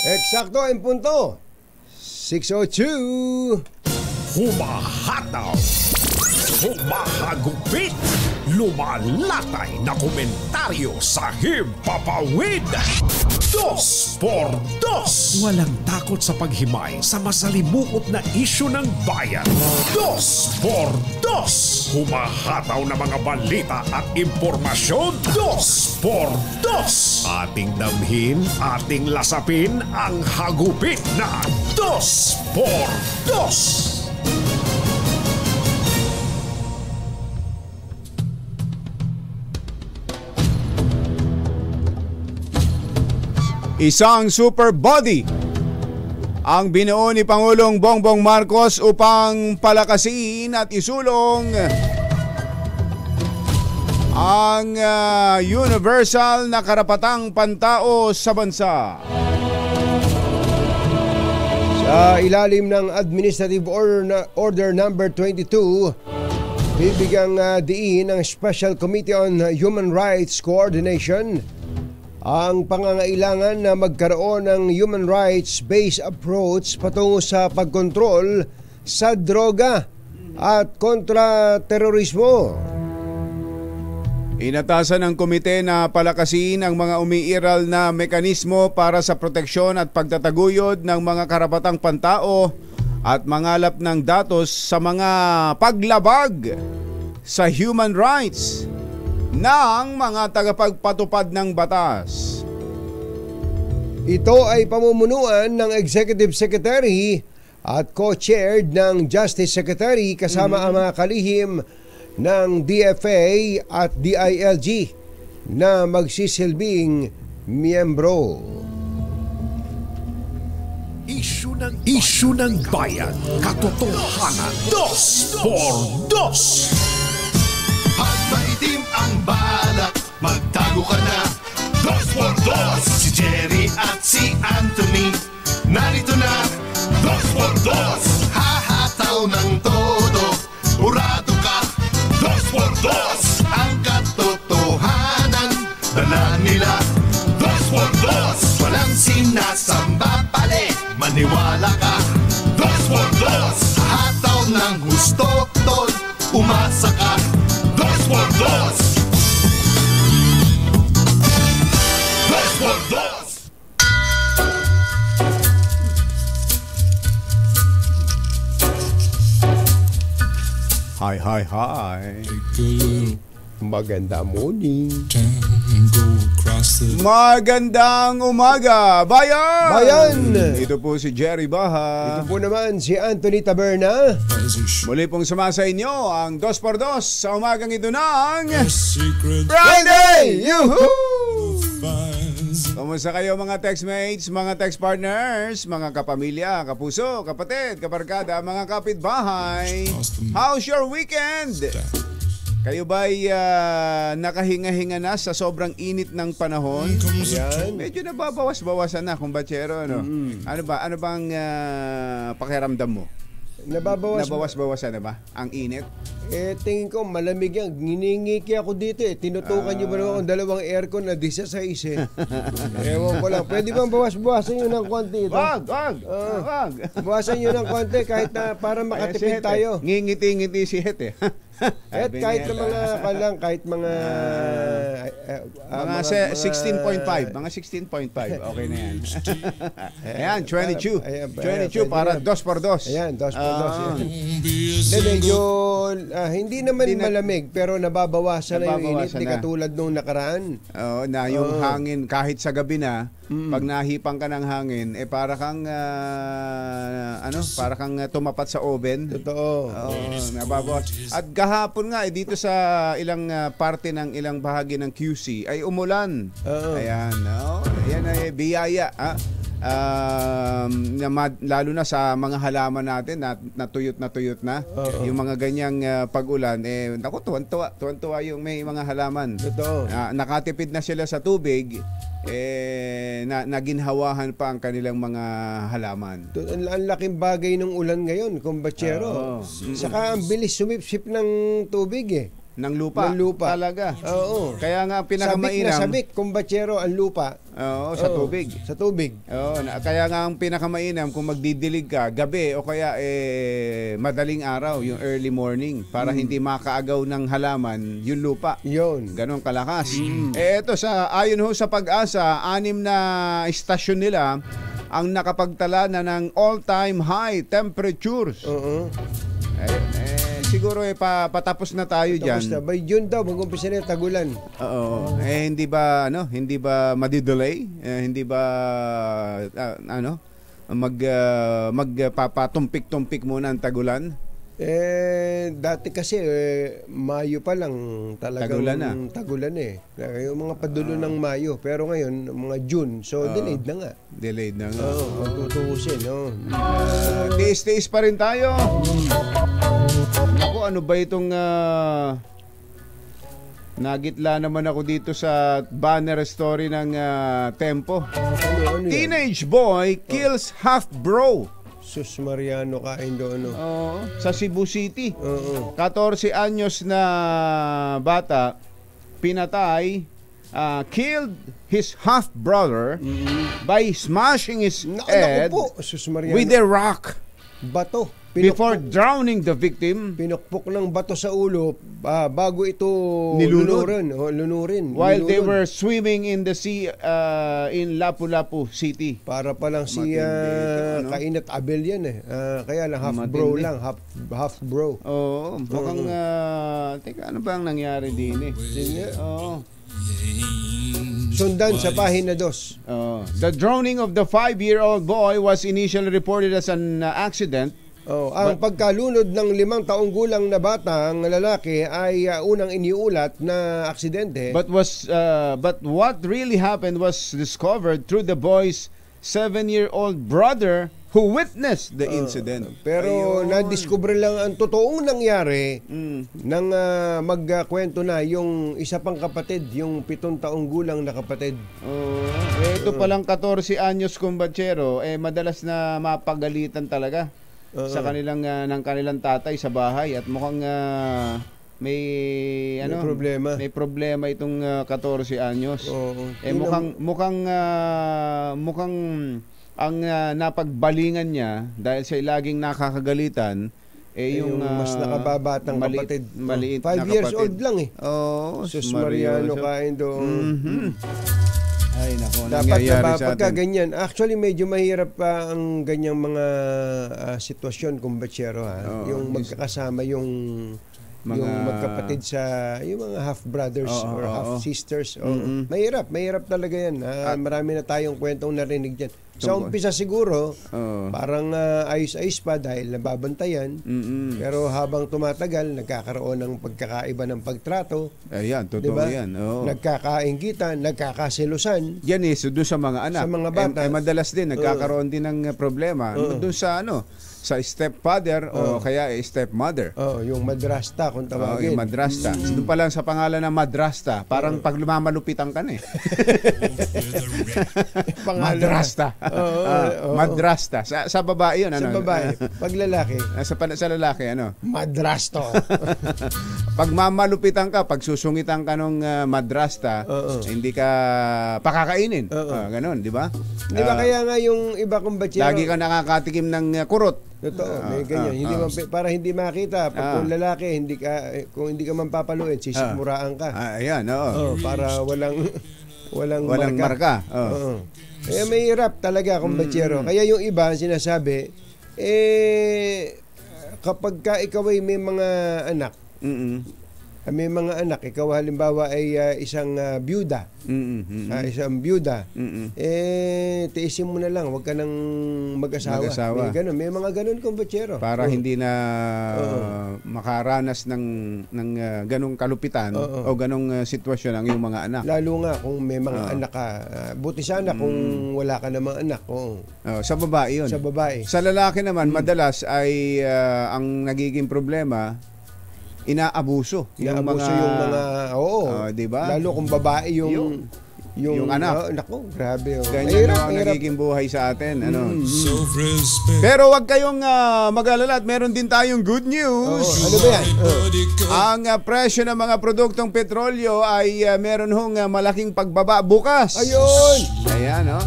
Eksakto ang punto. 6:02. Humahataw, humahagupit, lumalatay na komentaryo sa himpapawid. 2x2. Walang takot sa paghimay sa masalimuot na isyu ng bayan. 2x2. Humahataw na mga balita at impormasyon. 2x2. Ating damhin, ating lasapin ang hagupit na 2x2. Isang super body ang binuo ni Pangulong Bongbong Marcos upang palakasin at isulong ang universal na karapatang pantao sa bansa. Sa ilalim ng Administrative Order Number 22, bibigyang diin ng Special Committee on Human Rights Coordination ang pangangailangan na magkaroon ng human rights-based approach patungo sa pagkontrol sa droga at kontra-terorismo. Inatasan ng komite na palakasin ang mga umiiral na mekanismo para sa proteksyon at pagtataguyod ng mga karapatang pantao at mangalap ng datos sa mga paglabag sa human rights ng mga tagapagpatupad ng batas. Ito ay pamumunuan ng Executive Secretary at co-chaired ng Justice Secretary kasama ang mga kalihim ng DFA at DILG na magsisilbing miyembro. Isyu ng bayan, katotohanan. 2x2. At maitim ang balak, magtago ka na. 2x2. Si Jerry at si Anthony, narito na. 2x2. Hahataw ng todo, urado ka. 2x2. Ang katotohanan, dala nila. 2x2. Walang sinasamba pali, maniwala ka. 2x2. Hataw ng gusto, tol, umasa ka. 2x2. 2x2. Hi, hi, hi. Maganda morning. Magandang umaga, bayan! Bayan! Ito po si Jerry Baha. Ito po naman si Anthony Taberna. Muli pong sumasa inyo ang 2x2 sa umagang ito ng Friday! Yuhuu! Kumusta kayo mga textmates, mga text partners, mga kapamilya, kapuso, kapatid, kabarkada, mga kapitbahay? How's your weekend? Kayo ba'y nakahinga-hinga na sa sobrang init ng panahon? Yan. Medyo nababawas-bawasan na, kumbatsero, ano? Ano bang pakiramdam mo? Nababawas-bawasan na ba ang init? Tingin ko malamig yan. Nginingiki ako dito Tinutukan nyo ba naman akong dalawang aircon na 16 Ewan ko lang. Pwede bang bawas-bawasan nyo ng konti ito? Wag! Bawasan nyo ng konti kahit na para makatipid tayo. Ngingiti-ngiti si Het At kahit na kahit mga 16.5, mga 16.5, okay na yan. Ayan, 22 para 2x2. Ayan, 2x2. Medyo hindi naman malamig pero nababawasan na yung init, di katulad nung nakaraan. Oo, na yung hangin kahit sa gabi na, pag nahipang ka ng hangin, para kang para kang tumapat sa oven. Totoo. Nababawas. At kahapon nga dito sa ilang parte ng ilang bahagi ng QC ay umulan. Ayan, ayan ay biyaya, lalo na sa mga halaman natin na tuyot na. Yung mga ganyang pag-ulan, naku, tuwan-tuwa yung may mga halaman. Totoo. Nakatipid na sila sa tubig, naginhawahan pa ang kanilang mga halaman. Ang laking bagay ng ulan ngayon, kumbatsero. Saka ang bilis sumipsip ng tubig ng lupa. Ng lupa. Talaga. Oo. Kaya nga ang Sabik na pinakamainam. sabik, kumbatsero, ang lupa. Oo, sa Oo, tubig. Sa tubig. Oo, kaya nga ang pinakamainam kung magdidilig ka gabi o kaya madaling araw, yung early morning para hindi makaagaw ng halaman yung lupa. Yun. Ganon kalakas. Eto ayon ho sa Pag-asa, 6 na istasyon nila ang nakapagtala na ng all-time high temperatures. Oo. Ayun, siguro patapos na tayo Tapos diyan. na. By June daw, mag-umpisa na yung tagulan. Oo. Hindi ba madi-delay? Hindi ba magpapatumpik-tumpik muna ang tagulan? Dati kasi Mayo pa lang talagang tagulan eh. Yung mga padulo ng Mayo, pero ngayon mga June, so delayed na nga. Delayed na nga. Oo, magtutuusin, no. Tiis-tiis pa rin tayo. Naku, ano ba itong nagitla naman ako dito sa banner story ng Tempo. Ano yan? Teenage boy kills half-bro. Sus Mariano kain doon, no. Oo, sa Cebu City. Oo. 14 anyos na bata pinatay, killed his half-brother by smashing his head Naku po, Sus Mariano. with a rock Bato. before drowning the victim Pinukpok ng bato sa ulo bago ito Nilunod. lunurin. while they Nilunod. were swimming in the sea in Lapu-Lapu City. Para pa lang si Matindi ito, ano? Kainat Abel yan eh. Kaya lang half bro Matindi. lang, half bro. Oo, mukhang teka, ano ba ang nangyari din eh? Oo. Sundan sa pahina 2. The drowning of the 5-year-old boy was initially reported as an accident. Ang pagkalunod ng 5 taong gulang na bata, ang lalaki ay unang iniulat na aksidente. But what really happened was discovered through the boy's 7-year-old brother who witnessed the incident. Pero Ayun. nadiskubre lang ang totoong nangyari nang magkwento na yung isa pang kapatid, yung 7 taong gulang na kapatid. Ito palang 14 anyos kumbatsero, madalas na mapagalitan talaga sa kanilang ng kanilang tatay sa bahay at mukhang may problema. May problema itong 14 anyos. Oo. Mukhang ang napagbalingan niya dahil siya laging nakakagalitan yung mas nakababatang kapatid. Maliit 5 na years kapatid. old lang eh. Sus Mariano kain doon. Ay nako, Dapat nangyayari na sa pagka atin. ganyan. Actually, medyo mahirap pa ang ganyang mga sitwasyon, kumbatsero. Yung magkakasama yung magkapatid sa yung mga half brothers or half sisters. Mahirap talaga yan. Marami na tayong kwentong narinig diyan. Sa umpisa siguro, parang ayos-ayos pa dahil nababantayan. Pero habang tumatagal, nagkakaroon ng pagkakaiba ng pagtrato. Ayan, totoo Diba? yan. Oo. Nagkakainggitan, nagkakaselusan. Yan doon sa mga anak. Sa mga bata. Madalas din nagkakaroon din ng problema doon sa stepfather o kaya stepmother. Yung madrasta kung tawagin. Yung madrasta. Doon pa lang sa pangalan ng madrasta, parang pag lumamalupitan ka na eh. Madrasta. Madrasta. Sa babae yun. Sa babae. Pag lalaki, Sa lalaki, ano? madrasto. Pag mamalupitan ka, pag susungitan ka nung madrasta, hindi ka pakakainin. Ganon, di ba? Di ba kaya nga yung iba kong batsero, Lagi ka nakakatikim ng kurot. totoo, may ganyan. Para hindi makita, pag kung lalaki, kung hindi ka man papaluin, sisikmuraan ka. Ayan, oo. Para walang marka. Kaya may hirap talaga kung batsero. Kaya yung iba, sinasabi, kapag ka ikaw ay may mga anak, ikaw halimbawa ay isang byuda, isang byuda, tiisin mo na lang, wag ka nang mag-asawa. May mga ganun kumbatsero. Para hindi na makaranas ng ganong kalupitan o ganong sitwasyon ang iyong mga anak. Lalo nga kung may mga anak ka. Buti sana kung wala ka namang anak. Sa babae yun. Sa babae. Sa lalaki naman, madalas ay ang nagiging problema, inaabuso. Inaabuso yung mga, diba? Lalo kung babae yung yung anak. Naku, grabe. Ganyan ang nagiging buhay sa atin. Ano? Pero wag kayong mag-alala at meron din tayong good news. Ano ba yan? Ang presyo ng mga produktong petrolyo ay meron hong malaking pagbaba bukas. Ayun! Ayan, no?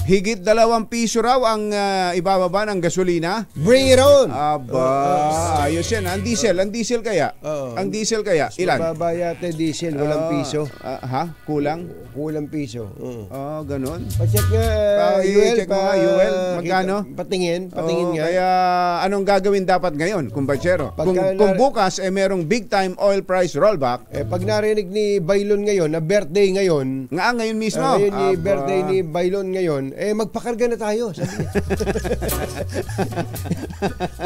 Higit 2 piso raw ang ibababa ng gasolina. Bring it on! Aba, ayos yan. Ang diesel kaya? Ang diesel kaya? Ilan? Mababa yata diesel, walang piso. Kulang? Kulang piso. Ganun. Pa-check nga, Check mo nga, Yuel. Magkano? Patingin nga. Kaya anong gagawin dapat ngayon, kumpatsero? Kung bukas merong big time oil price rollback. Pag narinig ni Bailon ngayon, na birthday ngayon. Ngayon mismo. Ngayon ni birthday ni Bailon ngayon, magpakarga na tayo. Sabi niya.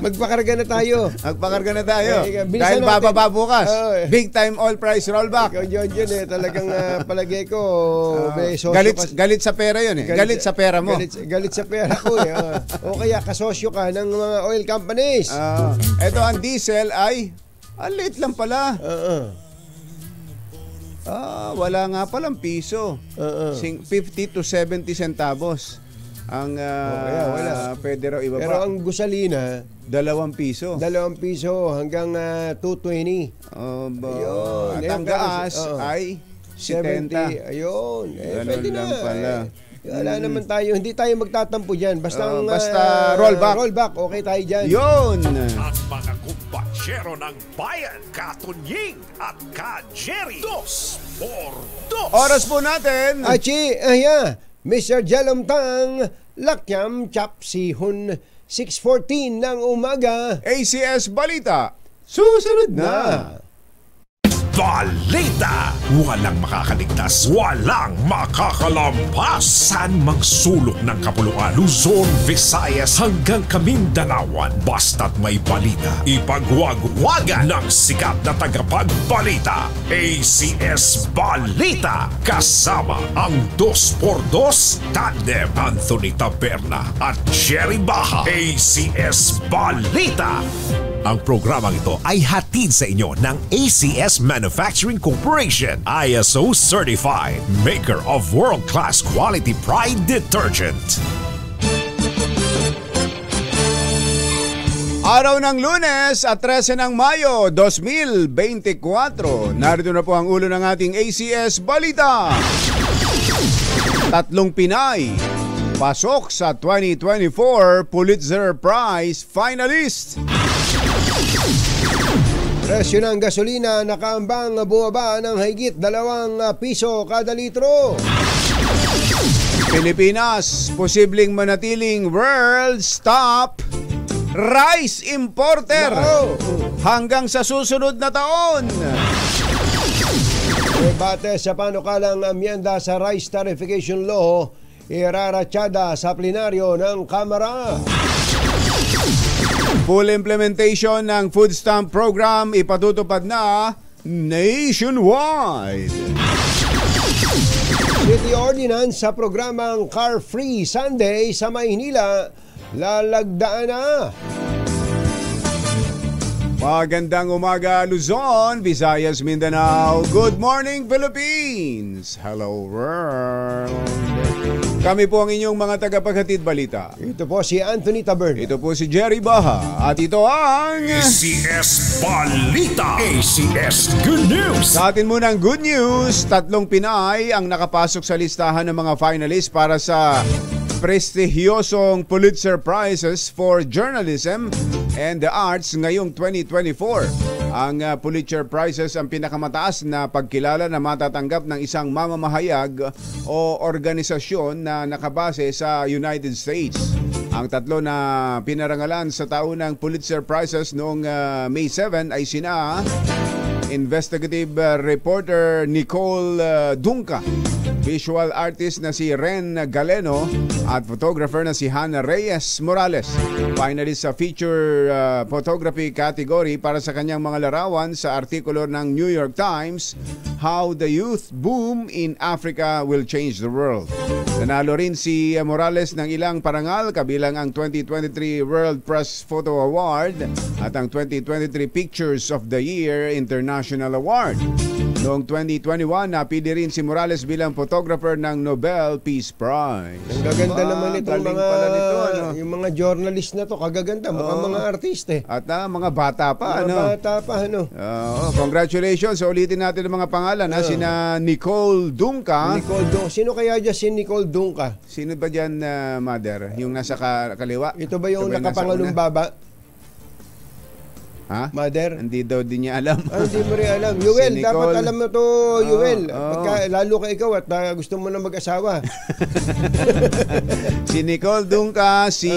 Magpakarga na tayo. Magpakarga na tayo. Dahil bilisan bababa bukas. Big time oil price rollback. Yun talagang palagay ko. Galit sa pera yun eh. Galit sa pera mo. Galit sa pera ko eh. O kaya kasosyo ka ng mga oil companies. Ito ang diesel ay liit lang pala. Wala nga palang piso. 50 to 70 centavos ang pwede raw ibaba. Pero ang gusalina, 2 piso. 2 piso hanggang 220. At ang gas ay 70. Ayun. Pwede lang pala. Wala naman tayo. Hindi tayo magtatampo dyan. Basta rollback. Okay tayo dyan. Yun. At mga kumpatsero ng bayan, Katunying at Ka-Jerry. 2 por 2. Oras po natin. Mr. Jalomtang, Lakyam Chapsihon, 6:14 ng umaga. ACS Balita. Susunod na. Balita! Walang makakaligtas, walang makakalampas. Saan mang sulok ng kapuluan, Luzon, Visayas hanggang Kamindanawan. Basta't may balita, ipagwagwagan ng sikat na tagapagbalita. ACS Balita. Kasama ang 2x2 tandem Anthony Taberna at Jerry Baha. ACS Balita. Ang programang ito ay hatid sa inyo ng ACS Manufacturing Corporation, ISO Certified, maker of world-class quality Pride detergent. Araw ng Lunes at 13 ng Mayo 2024. Narito na po ang ulo ng ating ACS Balita. 3 Pinay pasok sa 2024 Pulitzer Prize finalist. Presyo ng gasolina nakaambang bumaba ng higit 2 piso kada litro. Pilipinas posibleng manatiling world's top rice importer hanggang sa susunod na taon. Bate sa panukalang amyenda sa Rice Tarification Law, iraratyada sa plenaryo ng Kamara. Full implementation ng food stamp program ipatutupad na nationwide. City Ordinance sa programang Car Free Sunday sa Maynila lalagdaan na. Magandang umaga Luzon, Visayas, Mindanao. Good morning Philippines. Hello world. Kami po ang inyong mga tagapaghatid balita. Ito po si Anthony Taberna. Ito po si Jerry Baha. At ito ang ACS Balita. ACS Good News. Sa atin muna ang good news. 3 Pinay ang nakapasok sa listahan ng mga finalists para sa prestihiyosong Pulitzer Prizes for Journalism and the Arts ngayong 2024. Ang Pulitzer Prizes ang pinakamataas na pagkilala na matatanggap ng isang mamamahayag o organisasyon na nakabase sa United States. Ang 3 na pinarangalan sa taunang Pulitzer Prizes noong May 7 ay sina investigative reporter Nicole Dunca, visual artist na si Ren Galeno at photographer na si Hannah Reyes Morales. Finalist sa feature photography category para sa kanyang mga larawan sa artikulo ng New York Times, How the Youth Boom in Africa Will Change the World. Nanalo rin si Morales ng ilang parangal kabilang ang 2023 World Press Photo Award at ang 2023 Pictures of the Year International Award. Noong 2021, napili rin si Morales bilang photographer ng Nobel Peace Prize. Ang gaganda naman itong galing mga, pala nito, ano? yung mga journalist na to, kagaganda, mukhang mga artiste. At mga bata pa, Mga bata pa, ano? Congratulations. Ulitin natin ang mga pangalan. Sina Nicole Dunca. Nicole Dunca. Sino kaya dyan si Nicole Dunca? Sino ba dyan, Mother? Yung nasa kaliwa? Ito ba yung Ito ba nakapangalong nasa una? baba? Ha? Mother? Hindi daw din niya alam. Hindi mo rin alam. Yuel, Si dapat Nicole. alam mo to, Yuel. Oo. Pagka, lalo ka ikaw at gusto mo na mag-asawa. Si Nicole Dunca, si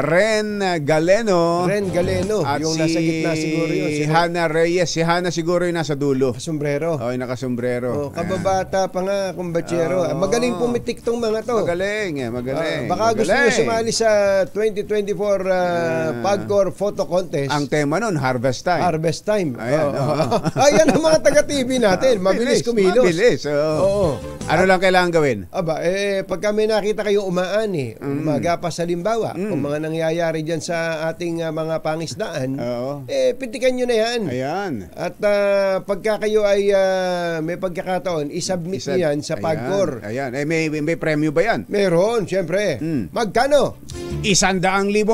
Ren Galeno. Ren Galeno, At yung nasa gitna siguro yun. si Hannah Reyes. Si Hannah siguro yung nasa dulo. Sombrero. Oh, yung nakasombrero. Kababata pa nga, kumbatsero. Magaling pumitik tong mga to. Magaling, magaling. Baka gusto nyo sumali sa 2024 Pagcor Photo Contest. Ang tema nun, Harvest Time. Harvest Time. Ayan, Ayan ang mga taga-TV natin. Mabilis kumilos. Mabilis, Oo. Ano lang kailangan gawin? Aba, pagka may nakita kayo umaani, umaga pa sa limbawa, kung mga nangyayari dyan sa ating mga pangisdaan, pintikan nyo na yan. Ayan. At pagka kayo ay may pagkakataon, isubmit nyo yan sa Pagcor. Ayan. May premyo ba yan? Meron, syempre. Magkano? 100,000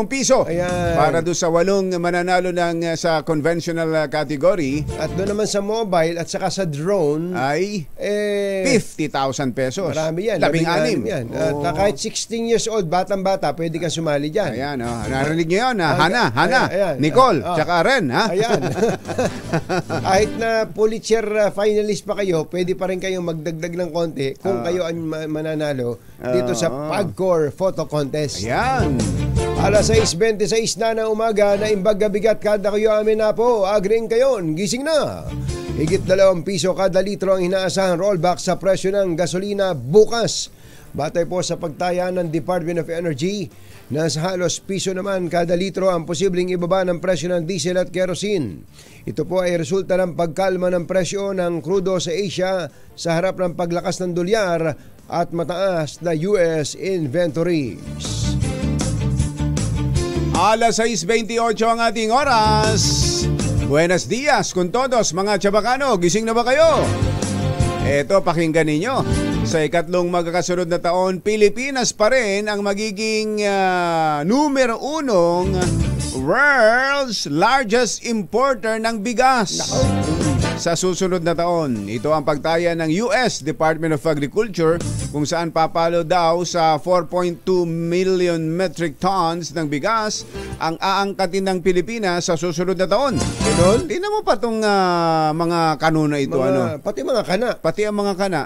piso. Ayan. Para doon sa 8 mananalo sa conventional category. At doon naman sa mobile at saka sa drone, Ay 50,000 pesos. Marami yan. 16 yan. At kahit 16 years old, batang-bata, pwede kang sumali dyan. Ayan, narinig niyo yun, Hana, ayan. Nicole, tsaka Ren, ha? Ayan. Kahit na Pulitzer finalist pa kayo, pwede pa rin kayong magdagdag ng konti kung kayo ang mananalo dito sa Pagcor Photo Contest. Ayan. Alas 6:26 na ng umaga na imbag bigat kada kayo amin na po. Agring kayon, gising na. Higit 2 piso kada litro ang inaasahang rollback sa presyo ng gasolina bukas. Batay po sa pagtaya ng Department of Energy, nasa halos piso naman kada litro ang posibleng ibaba ng presyo ng diesel at kerosene. Ito po ay resulta ng pagkalma ng presyo ng krudo sa Asia sa harap ng paglakas ng dolyar at mataas na US inventories. Alas 6:28 ang ating oras. Buenos dias con todos mga Chabacano. Gising na ba kayo? Eto, pakinggan ninyo. Sa ikatlong magkakasunod na taon, Pilipinas pa rin ang magiging numero 1 world's largest importer ng bigas. Sa susunod na taon, ito ang pagtaya ng US Department of Agriculture kung saan papalo daw sa 4.2 million metric tons ng bigas ang aangkatin ng Pilipinas sa susunod na taon. Ganon? Tingnan mo pa itong mga kanuna ito. Pati mga kana. Pati ang mga kana.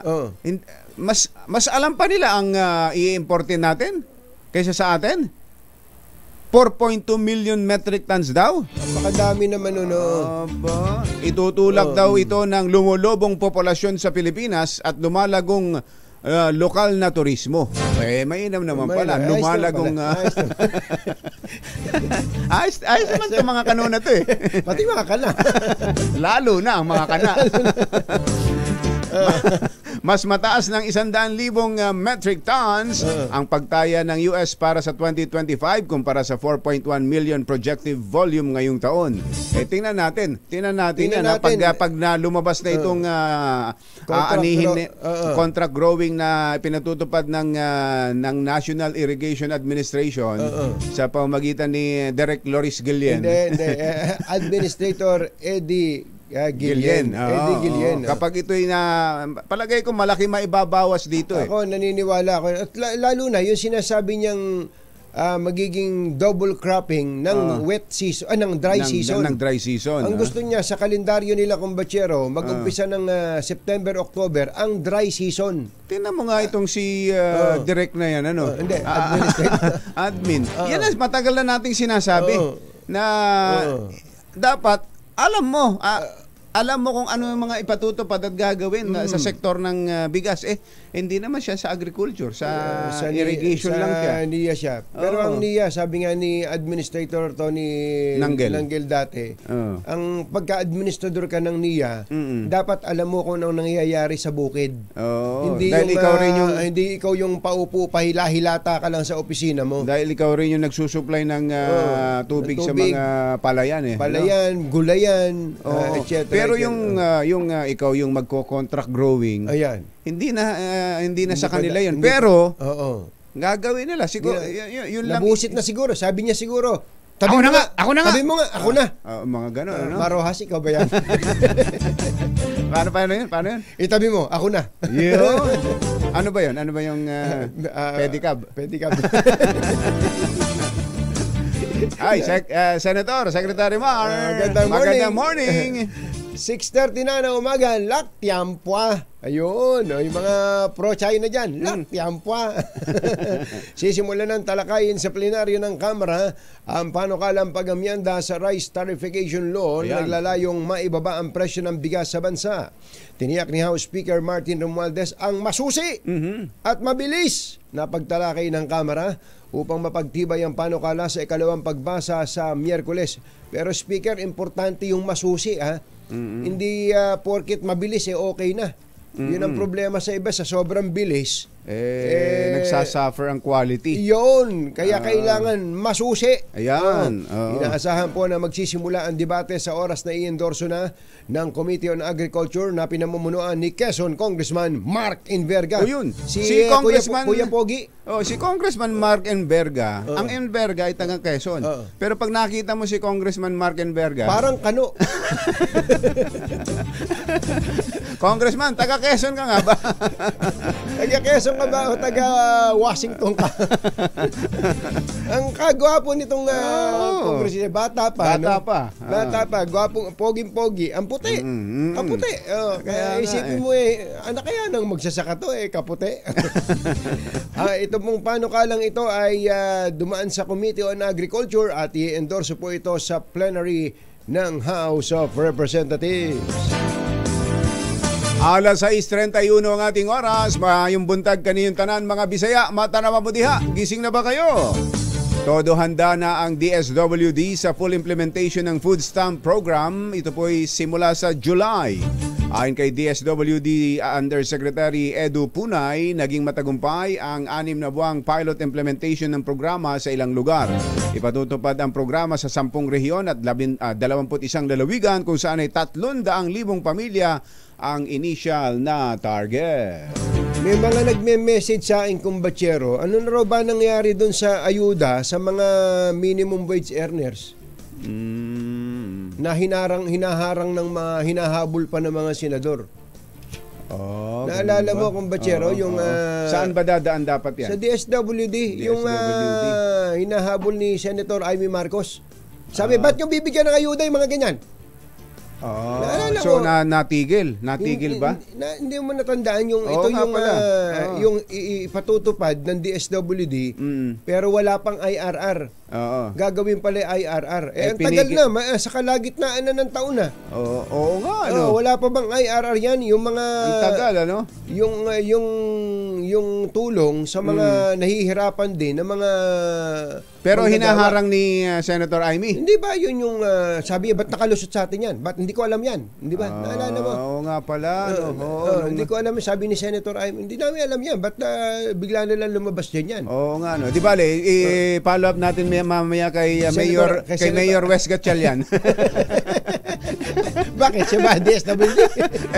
Mas alam pa nila ang i-importin natin kaysa sa atin. 4.2 million metric tons daw. Napakadami naman Aba, itutulak daw ito ng lumulubong populasyon sa Pilipinas at lumalagong lokal na turismo. Mainam naman pala. Lumalagong... Ayos naman itong mga kanuna to eh. Pati mga kana. Lalo na ang mga kana. Mas mataas ng 100,000 metric tons ang pagtaya ng US para sa 2025 kumpara sa 4.1 million projected volume ngayong taon. Tingnan natin yan. Pag na lumabas na itong contract growing na pinatutupad ng National Irrigation Administration sa pamamagitan ni Derek Loris Guillen. Hindi. Administrator Eddie Guillen. Eddie Guillen. Kapag ito'y palagay ko malaki maibabawas dito eh. Ako naniniwala ako. At lalo na yung sinasabi niyang magiging double cropping ng wet season, ng dry season. Ng dry season. Ang gusto niya sa kalendaryo nila kumbatsero, mag-umpisa ng September, October, ang dry season. Tingnan mo nga itong si Direk na yan, ano? Hindi, administrator. Admin. Yan ang matagal na nating sinasabi na dapat alam mo kung ano yung mga ipatutupad at gagawin sa sektor ng bigas. Hindi naman siya sa agriculture, sa irrigation lang siya. NIA siya. Pero ang NIA, sabi nga ni Administrator Tony Nanggel dati, ang pagka-administrador ka ng NIA, dapat alam mo kung anong nangyayari sa bukid. Hindi ikaw yung paupo, pahila-hilata ka lang sa opisina mo. Dahil ikaw rin yung nagsusupply ng tubig sa mga palayan. Palayan, gulayan, etc. Pero yung ikaw yung magko-contract growing, Ayan. hindi na sa pa kanila na- yun. hindi- Pero Oo. gagawin nila siguro yun lang. Nabusit na siguro. Sabi niya siguro. Ako na nga, ako na nga. Tabi mo nga, ako na. Mga gano'n, ano? Marohas, ikaw ba yan? Paano yun? Itabi mo, ako na. Yun. Ano ba yun? Ano ba yung pedicab? Pedicab. Ay, Senator, Secretary Mar. Magandang morning. morning. 6:30 na umaga, laktiampwa. Ayun, yung mga pro-China dyan, laktiampwa. Sisimulan ng talakayin sa plenaryo ng Kamara ang panukalang pag-amyenda sa Rice Tarification Law na naglalayong maibaba ang presyo ng bigas sa bansa. Tiniyak ni House Speaker Martin Romualdez ang masusi at mabilis na pagtalakay ng Kamara upang mapagtibay ang panukala sa ikalawang pagbasa sa Miyerkules. Pero Speaker, importante yung masusi, ha? Hindi porket mabilis okay na. Yun ang problema sa iba, sa sobrang bilis. Nagsasuffer ang quality. Yun, kaya kailangan masusi. Ayan. Inaasahan po na magsisimula ang debate sa oras na i-endorso na ng Committee on Agriculture na pinamumunuan ni Quezon Congressman Mark Enverga. O yun, Si Congressman Kuya Pogi. Si Congressman Mark Enverga, ang Enverga ay taga Quezon. Pero pag nakita mo si Congressman Mark Enverga, Parang kano. Congressman, taga Quezon ka nga ba? Taga Quezon ka ba o taga Washington ka? Ang kagwapo nitong congressman, bata pa. Bata pa, gwapong, poging-pogi. Ang puti. Kaputi. Kaya isipin mo ano kaya nang magsasaka to kaputi. Ito pong panukalang ito ay dumaan sa Committee on Agriculture at i-endorso po ito sa plenary ng House of Representatives. Alas 6:31 ang ating oras. Mayong buntag kaniyong tanan mga Bisaya, mata na mabudiha. Gising na ba kayo? Todo handa na ang DSWD sa full implementation ng food stamp program. Ito po'y simula sa July. Ayon kay DSWD Undersecretary Edu Punay, naging matagumpay ang 6 na buwang pilot implementation ng programa sa ilang lugar. Ipatutupad ang programa sa 10 rehiyon at 21 lalawigan kung saan ay 300,000 pamilya ang initial na target. May mga nagme-message sa akin kumbatsero, ano na raw ba nangyari doon sa ayuda sa mga minimum wage earners? Na hinaharang ng mga hinahabol pa ng mga senador. Naalala mo kumbatsero yung saan ba dadaan dapat yan? sa DSWD, yung hinahabol ni Senator Amy Marcos. Sabi, ba't yung bibigyan ng ayuda yung mga ganyan? So natigil ba? Hindi mo natandaan yung ito yung ipatutupad ng DSWD pero wala pang IRR. Gagawin pala IRR. Ang tagal na, sa kalagitnaan na ng taon na. Oo nga, wala pa bang IRR yan? Yung mga ang tagal, ano? Yung tulong sa mga nahihirapan din ng mga pero hinaharang ni Senator Amy. Hindi ba yun yung sabi ba't nakalusot sa atin yan? Ba't hindi ko alam yan? Hindi ba? Naalala mo? Oo nga pala. Hindi ko alam, sabi ni Senator Amy, hindi namin alam yan. Ba't bigla na lang lumabas dyan yan? Oo nga, no. Di ba, follow up natin mamaya kay Mayor Wes Gatchalian. Bakit? Siya ba DSWD?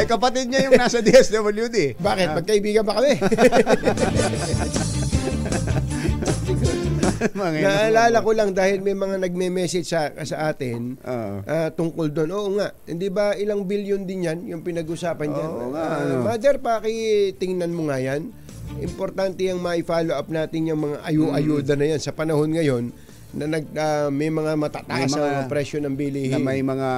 Kapatid niya yung nasa DSWD. Bakit? Magkaibigan ba kami? Naalala ko lang dahil may mga nagme-message sa atin tungkol doon. Oo nga, hindi ba ilang bilyon din yan yung pinag-usapan dyan? Oo nga. Mother, tingnan mo nga yan. Importante yung ma-follow up natin yung mga ayuda na yan sa panahon ngayon na may mga matataas ang presyo ng bilihin. Na may mga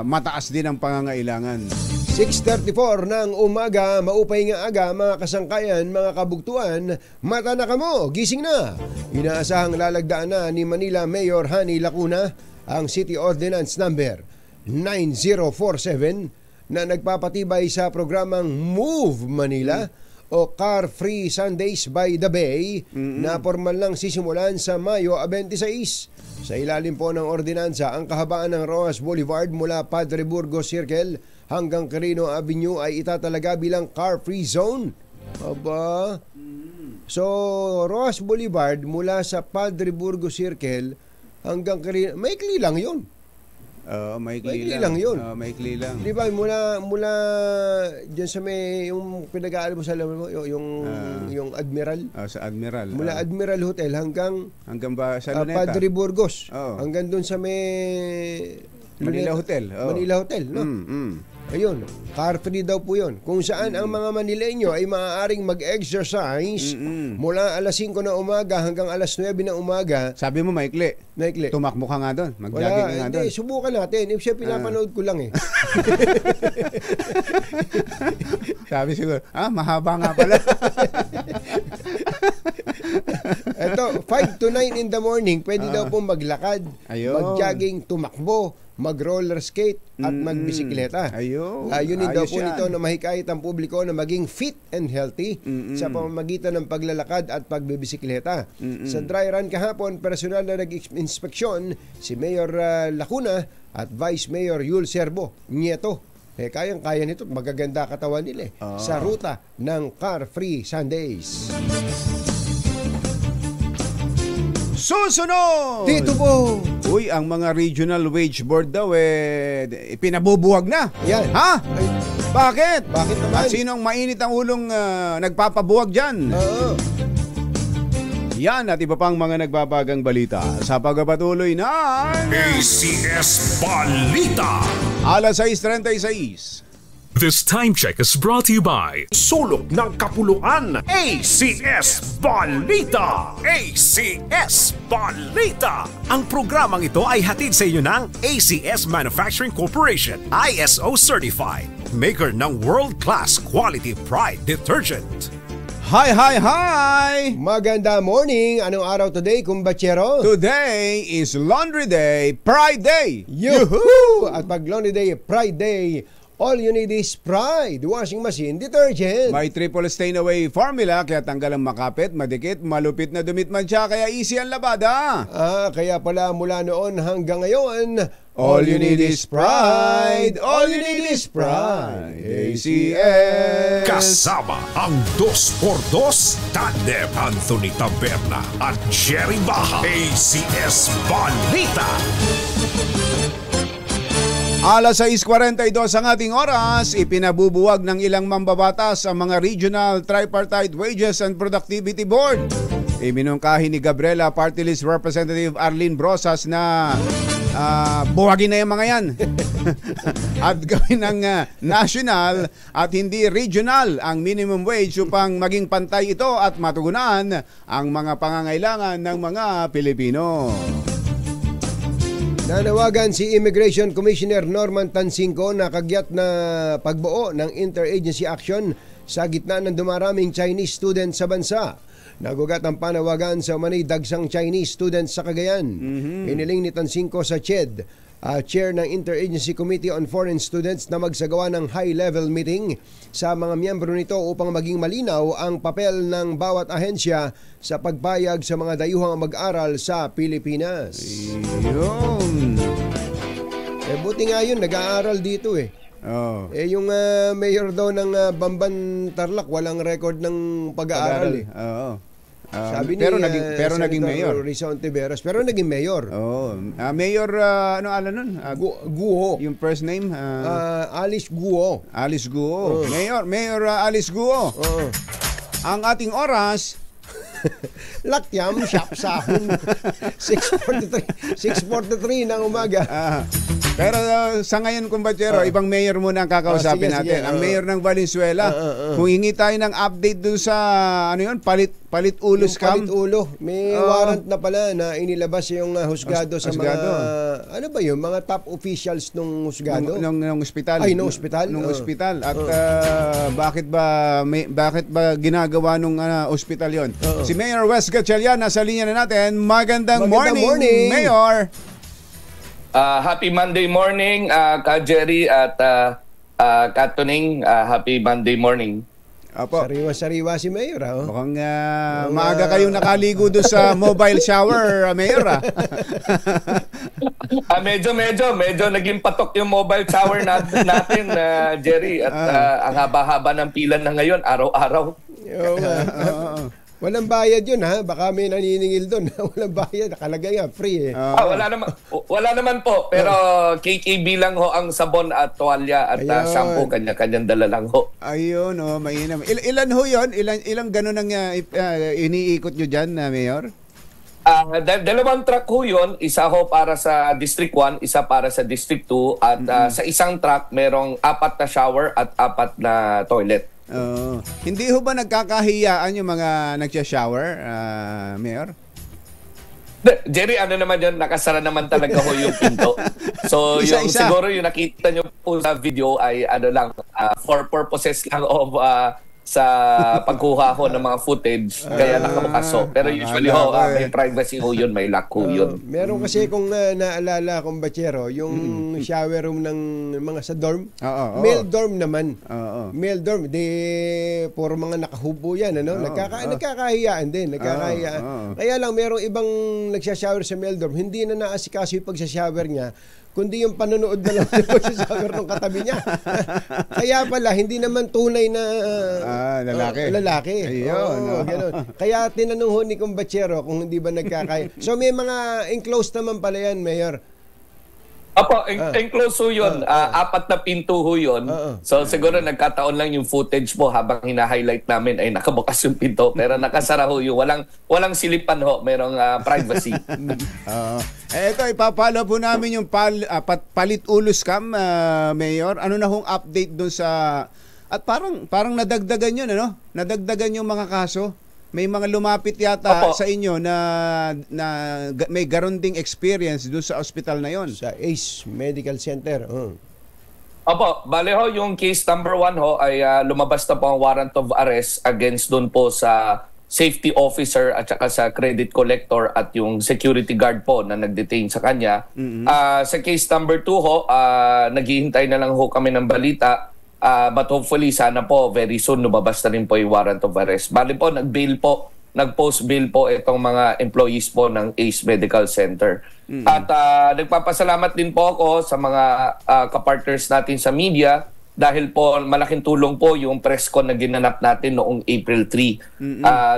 mataas din ang pangangailangan. 6:34 ng umaga, maupay nga aga, mga kasangkayan, mga kabugtuan, mata na kamo, gising na. Inaasahang lalagdaan na ni Manila Mayor Hani Lacuna ang City Ordinance Number 9047 na nagpapatibay sa programang Move Manila o Car Free Sundays by the Bay na formal lang sisimulan sa Mayo 26. Sa ilalim po ng ordinansa, ang kahabaan ng Rojas Boulevard mula Padre Burgos Circle hanggang Quirino Avenue ay itatalaga bilang car-free zone. Aba. So, Rojas Boulevard mula sa Padre Burgos Circle hanggang Quirino, maikli lang yun. Maikli lang yun. Maikli lang. Di ba, mula dyan sa may, yung pinag-aaral mo sa yung Admiral. Sa Admiral. Mula Admiral Hotel hanggang ba sa Luneta? Padre Burgos. Oo. Hanggang dun sa may Manila Hotel. Manila Hotel, no? Ayun, car-free daw po yun. Kung saan ang mga Manileño ay maaaring mag-exercise mula alas 5 na umaga hanggang alas 9 na umaga. Sabi mo, maikli. Maikli. Tumakbo ka nga doon. Mag-jogging ka nga doon. Hindi, subukan natin. If siya pinapanood ko lang eh. Sabi siguro, mahaba nga pala. Ito, 5 to 9 in the morning, pwede daw pong maglakad, mag-jogging, tumakbo, mag-roller skate, at magbisikleta. Ayun daw po nito na mahikayat ang publiko na maging fit and healthy sa pamamagitan ng paglalakad at pagbibisikleta. Sa dry run kahapon, personal na nag-inspeksyon si Mayor Lacuna at Vice Mayor Yul Serbo Nieto. Kayang-kaya nito, magaganda katawan nila sa ruta ng Car-Free Sundays. Susunod! Dito po! Uy, ang mga regional wage board daw pinabubuwag na. Yan. Ha? Ay, bakit? Bakit naman? At sinong mainit ang ulong nagpapabuwag dyan? Oo. Yan at iba pang mga nagbabagang balita sa pagpapatuloy ng ACS Balita. Alas 6:36. This time check is brought to you by Sulok ng Kapuluan, ACS Balita. ACS Balita. Ang programang ito ay hatid sa inyo ng ACS Manufacturing Corporation, ISO Certified, maker ng world-class quality Pride Detergent. Hi! Maganda morning. Anong araw today, kumbachero? Today is Laundry Day, Pride Day. Yuhu! At pag Laundry Day, Pride Day, all you need is Pride Washing Machine Detergent. May triple stain away formula kaya tanggal ang makapit, madikit, malupit na dumitmadya kaya easy ang labada. Kaya pala mula noon hanggang ngayon, all you need is Pride. All you need is Pride. ACS. Kasama ang 2x2 Tandem Anthony Taberna at Jerry Baja. ACS Balita. Alas 6:42 ang ating oras, ipinabubuwag ng ilang mambabatas ang mga Regional Tripartite Wages and Productivity Board. Iminungkahi ni Gabriela Party List Representative Arlene Brosas na buwagin na yung mga yan at gawin ng national at hindi regional ang minimum wage upang maging pantay ito at matugunan ang mga pangangailangan ng mga Pilipino. Nanawagan si Immigration Commissioner Norman Tansingco na kagyat na pagbuo ng interagency action sa gitna ng dumaraming Chinese students sa bansa. Nagugat ang panawagan sa umanay dagsang Chinese students sa Cagayan. Iniling ni Tansingco sa CHED, chair ng Interagency Committee on Foreign Students, na magsagawa ng high-level meeting sa mga miyembro nito upang maging malinaw ang papel ng bawat ahensya sa pagpayag sa mga dayuhang mag-aral sa Pilipinas. Yun. Buti nga yun, nag-aaral dito eh. Yung mayor daw ng Bamban Tarlac, walang record ng pag-aaral eh. Sabi ni pero naging mayor. Rizon Tiveros, pero naging mayor. Mayor, ano alam nun? Guo. Yung first name? Alice Guo. Alice Guo. Mayor Alice Guo. Ang ating oras, Lakyam, Shapsahon. 6:43 ng umaga. Pero sa ngayon, kumbachero, ibang mayor muna ang kakausapin natin. Ang mayor ng Valenzuela. Kung hingi tayo ng update dun sa, palit ulo scam. Palit ulo. May warrant na pala na inilabas yung husgado sa mga, ano ba yun, mga top officials nung husgado? Nung ospital. Ay, nung ospital? Nung ospital. At bakit ba ginagawa nung ospital yon? Si Mayor Wes Gatchalian, nasa linya na natin. Magandang morning, Mayor. Happy Monday morning, Ka Jerry at Ka Tuning. Happy Monday morning. Apo. Sariwa-sariwa si Mayor. Mukhang maaga kayong nakaligo doon sa mobile shower, Mayor. Medyo naging patok yung mobile shower natin, Jerry. At ang haba-haba ng pila na ngayon, araw-araw. Walang bayad yun ha. Baka may naniningil doon. Walang bayad. Nakalagay nga, free eh. Wala naman po. Pero KKB lang ho ang sabon at tuwalya at shampoo. Kanya-kanyang dala lang ho. Ayun, mainam. Ilan ho yun? Ilang ganun ang iniikot nyo dyan, Mayor? Dalawang truck ho yun. Isa ho para sa District 1, isa para sa District 2. At sa isang truck, merong 4 na shower at 4 na toilet. Hindi ho ba nagkakahiyaan yung mga nagsha-shower, Mayor? Jerry, ano naman yun, nakasara naman talaga ho yung pinto. So, siguro yung nakita nyo po sa video ay for purposes lang of sa pagkuha ho ng mga footage, kaya nakabukas ho. Pero usually may privacy ho yun, may lock ho yun. Meron kasi kung naalala kong Bachero, yung shower room ng mga sa dorm, male dorm naman. Male dorm, puro mga nakahubo yan, ano? Nagkakahiyaan din, nagkakahiyaan. Kaya lang, merong ibang nagsashower sa male dorm, hindi na naasikaso yung pagsashower niya, kundi yung panonood na lang sa shower ng katabi niya. Kaya pala, hindi naman tunay na lalaki. Ayun. Ganun. Kaya tinanong ho ni Kumbachero kung hindi ba nagkakaya. So may mga enclosed naman pala yan, Mayor. Opo, enclosed ho yun. 4 na pinto ho yun. So siguro nagkataon lang yung footage po habang hina-highlight namin ay nakabukas yung pinto. Pero nakasara ho yun. Walang silipan ho. Merong privacy. Ito, ipapalo po namin yung palit ulo scam, Mayor. Ano na hong update dun sa... At parang nadagdagan yun, ano? Nadagdagan yung mga kaso. May mga lumapit yata sa inyo na may garunding experience doon sa ospital na yon. Sa ACE Medical Center. Opo, bale ho, yung case number 1 ho ay lumabas na po ang warrant of arrest against doon po sa safety officer at saka sa credit collector at yung security guard po na nag-detain sa kanya. Sa case number 2 ho, naghihintay na lang ho kami ng balita. But hopefully, sana po, very soon, lumabas na rin po yung warrant of arrest. Bali po, nag-post bail po itong mga employees po ng ACE Medical Center. At nagpapasalamat din po ako sa mga kapartners natin sa media dahil po malaking tulong po yung press con na ginanap natin noong April 3.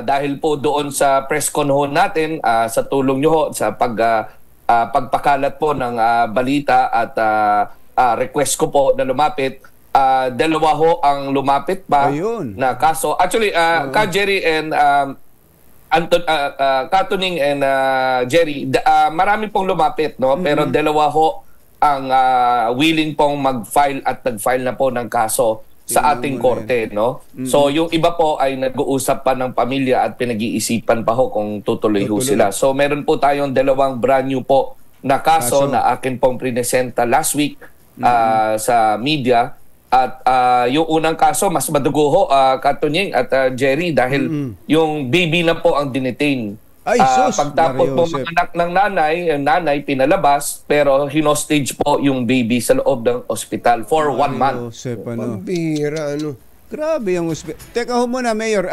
Dahil po doon sa press con ho natin, sa tulong nyo ho, sa pagpakalat po ng balita at request ko po na lumapit, 2 ho ang lumapit pa na kaso. Actually, Ka Jerry and Katuning and Jerry, marami pong lumapit, no? Pero 2 ho ang willing pong mag-file at nag-file na po ng kaso sa ating korte, no? So yung iba po ay nag-uusap pa ng pamilya at pinag-iisipan pa ho kung tutuloy ho sila. So meron po tayong 2 brand new po na kaso na akin pong prinesenta last week sa media. At yung unang kaso, mas madugo ho, Katunying at Jerry, dahil yung baby na po ang dinetain. Pagtapos po mga anak ng nanay pinalabas, pero hinostage po yung baby sa loob ng ospital for 1 month. Pambira, ano? Grabe yung ospital. Teka ho muna, Mayor.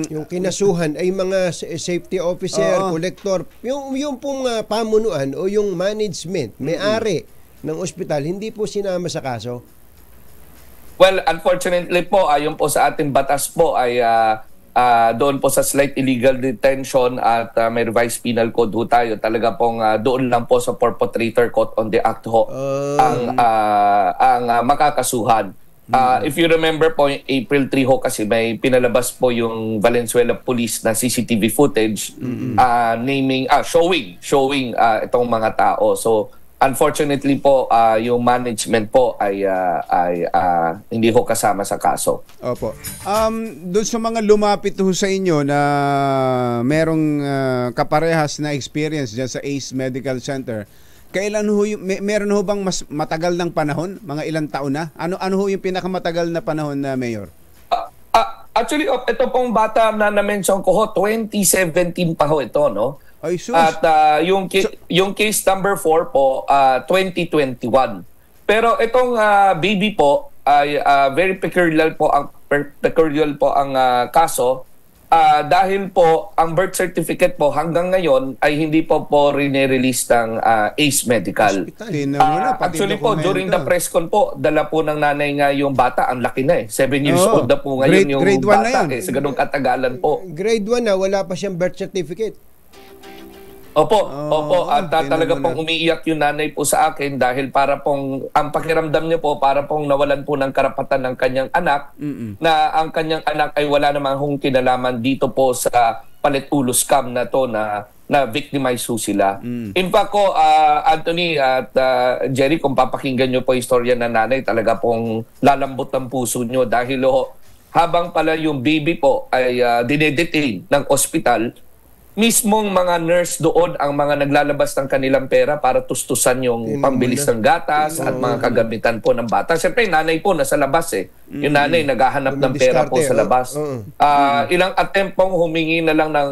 Yung kinasuhan ay mga safety officer, collector. Yung pong pamunuan o yung management, may-ari ng ospital, hindi po sinama sa kaso. Well, unfortunately po, ayon po sa ating batas po ay doon po sa slight illegal detention at may revised penal code ho tayo. Talaga pong doon lang po sa perpetrator caught on the act ho ang makakasuhan. If you remember po, yung April 3 ho kasi may pinalabas po yung Valenzuela Police na CCTV footage showing itong mga tao. So unfortunately po, yung management po ay hindi ho kasama sa kaso. Opo. Doon sa mga lumapit ho sa inyo na merong kaparehas na experience dyan sa ACE Medical Center, kailan ho meron ho bang mas matagal ng panahon? Mga ilang taon na? Ano ho yung pinakamatagal na panahon na, Mayor? Actually, ito pong bata na na-mention ko ho, 2017 pa ho ito, no? Ay, sus. At yung case number 4 po, 2021. Pero itong baby po ay very peculiar po ang kaso dahil po ang birth certificate po hanggang ngayon ay hindi po release ng ACE Medical. Tingnan mo na, pati Actually po, dokumento. during the press con po, dala po ng nanay nga yung bata. Ang laki na 7 years Oo. old na po ngayon Grade yung 1 na bata. yan. Sa ganung katagalan po. Grade 1 na, wala pa siyang birth certificate. Opo, at tingnan talaga mo pong umiiyak yung nanay po sa akin dahil para pong, ang pakiramdam niya po, para pong nawalan po ng karapatan ng kanyang anak, na ang kanyang anak ay wala namang hong kinalaman dito po sa palit-ulo scam na to na victimize po sila. In fact ko, Anthony at Jerry, kung papakinggan nyo po istorya ng nanay, talaga pong lalambot ang puso nyo dahil habang pala yung baby po ay dinedetain ng ospital, mismong mga nurse doon ang mga naglalabas ng kanilang pera para tustusan yung pambilis ng gatas at mga kagamitan po ng bata. Siyempre, nanay po nasa labas Yung nanay naghahanap ng pera po sa labas. Ilang attempt pong humingi na lang ng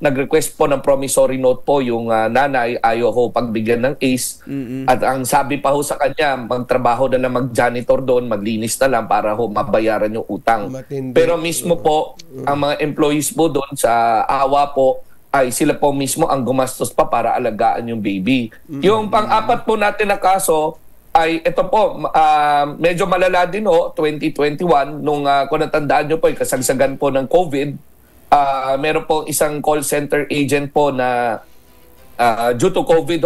nag-request po ng promissory note po yung nanay, ayaw ho pagbigyan ng ACE. At ang sabi pa ho sa kanya, magtrabaho na lang mag-janitor doon, maglinis na lang para ho mabayaran yung utang. Matindi. Pero mismo po, ang mga employees po doon sa awa po, ay sila po mismo ang gumastos pa para alagaan yung baby. Yung pang-apat po natin na kaso ay ito po, medyo malala din 2021, nung kung natandaan nyo po, kasagsagan po ng COVID, meron po isang call center agent po na due to COVID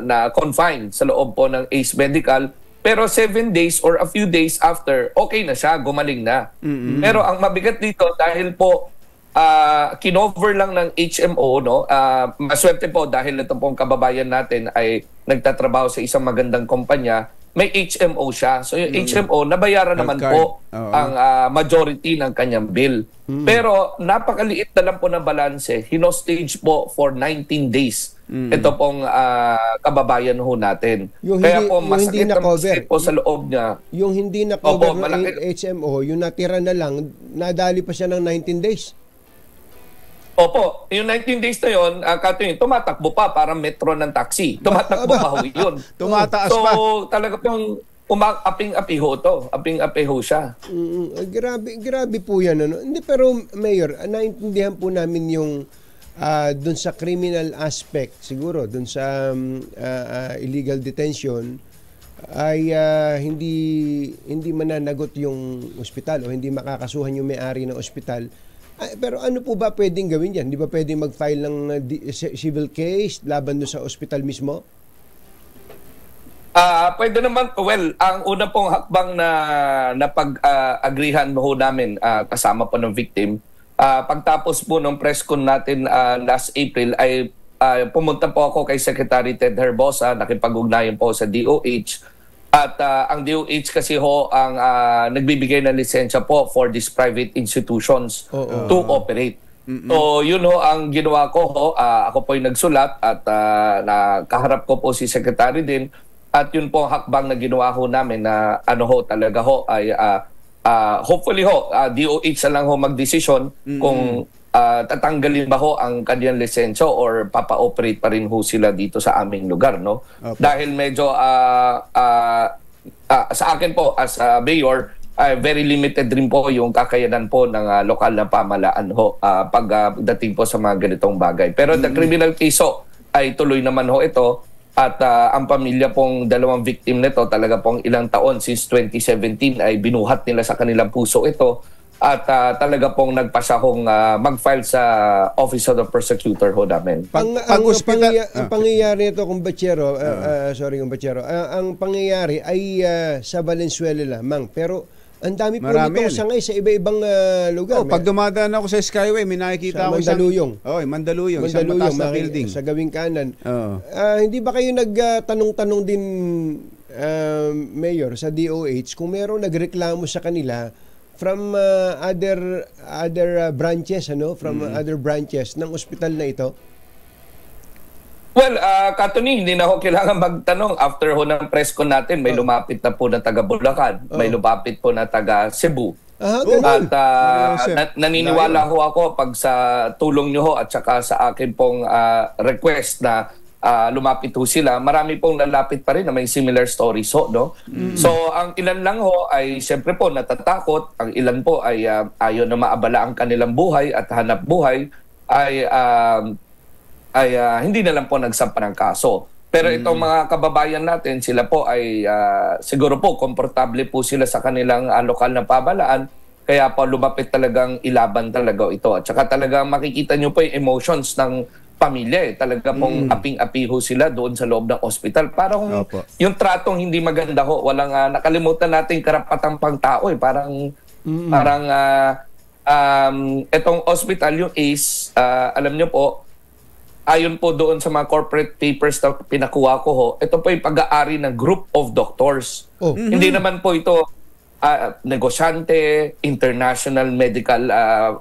na confined sa loob po ng ACE Medical. Pero 7 days or a few days after, okay na siya, gumaling na. Pero ang mabigat dito dahil po kinover lang ng HMO, maswerte po dahil ito pong kababayan natin ay nagtatrabaho sa isang magandang kumpanya, may HMO siya. So yung HMO, nabayaran naman po ang majority ng kanyang bill. Pero napakaliit na lang po ng balanse. Hinostage po for 19 days. Ito pong kababayan ho natin. Kaya po masakit ang bisip po sa loob niya. Yung hindi na-cover ng HMO, yung natira na lang, nadali pa siya ng 19 days. Opo, yung 19 days na yun, tumatakbo pa para metro ng taxi. Tumatakbo pa ho yun. Tumataas so, pa. talaga pong aping-api ho to. Aping-api ho siya. Grabe po yan. Hindi, pero Mayor, naintindihan po namin yung dun sa criminal aspect, siguro, dun sa illegal detention, ay hindi mananagot yung ospital o hindi makakasuhan yung may-ari ng ospital. Pero ano po ba pwedeng gawin yan? Di ba pwedeng mag-file ng civil case laban doon sa ospital mismo? Pwede naman, ang una pong hakbang na pag-agrihan ho namin kasama po ng victim, pagtapos po ng press con natin last April ay pumunta po ako kay Secretary Ted Herbosa, nakipag-ugnayan po sa DOH. At ang DOH kasi ho ang nagbibigay ng lisensya po for these private institutions to operate. So yun ho ang ginawa ko ho. Ako po yung nagsulat at nakaharap ko po si Secretary din. At yun po ang hakbang na ginawa ho namin na talaga ho ay hopefully ho DOH na lang ho magdesisyon kung tatanggalin ba ho ang kanyang lisensya or papa-operate pa rin ho sila dito sa aming lugar, no? Okay. Dahil medyo sa akin po as mayor, very limited rin po yung kakayanan po ng lokal na pamahalaan ho pagdating po sa mga ganitong bagay. Pero the criminal case ho ay tuloy naman ho ito at ang pamilya pong dalawang victim nito talaga pong ilang taon since 2017 ay binuhat nila sa kanilang puso ito. At talaga pong nagpasahong mag-file sa Office of the Prosecutor ho namin. Ang pangyayari nito, Kumbachero, ang pangyayari ay sa Valenzuela lamang. Pero ang dami po nitong sangay sa iba-ibang lugar. Pag dumadaan ako sa Skyway, may nakikita ako Mandaluyong. Mandaluyong, isang mataas na building. Sa gawing kanan. Hindi ba kayo nagtanong-tanong din, Mayor, sa DOH, kung meron nagreklamo sa kanila from other branches, other branches ng ospital na ito? Well, Katuni, hindi na ako kailangan magtanong. After ho ng press con natin, may lumapit na po na taga Bulacan, may lumapit po na taga Cebu. At naniniwala ho ako pag sa tulong nyo ho at saka sa akin pong request na lumapit ho sila, marami pong lalapit pa rin na may similar stories ho, no? So, ang ilan lang ho ay siyempre po natatakot, ang ilan po ay ayaw na maabala ang kanilang buhay at hanap buhay, ay hindi na lang po nagsampa ng kaso. Pero itong mga kababayan natin, sila po ay siguro po komportable po sila sa kanilang lokal na pamahalaan, kaya po lumapit talagang ilaban talaga ito. At saka talagang makikita nyo po yung emotions ng pamilya. Talaga pong aping-api ho sila doon sa loob ng ospital. Parang yung tratong hindi maganda ho. Walang nakalimutan natin karapatang pangtao. Parang itong hospital, yung ACE, alam nyo po, ayon po doon sa mga corporate papers na pinakuha ko ho, ito po yung pag-aari ng group of doctors. Hindi naman po ito negosyante, international medical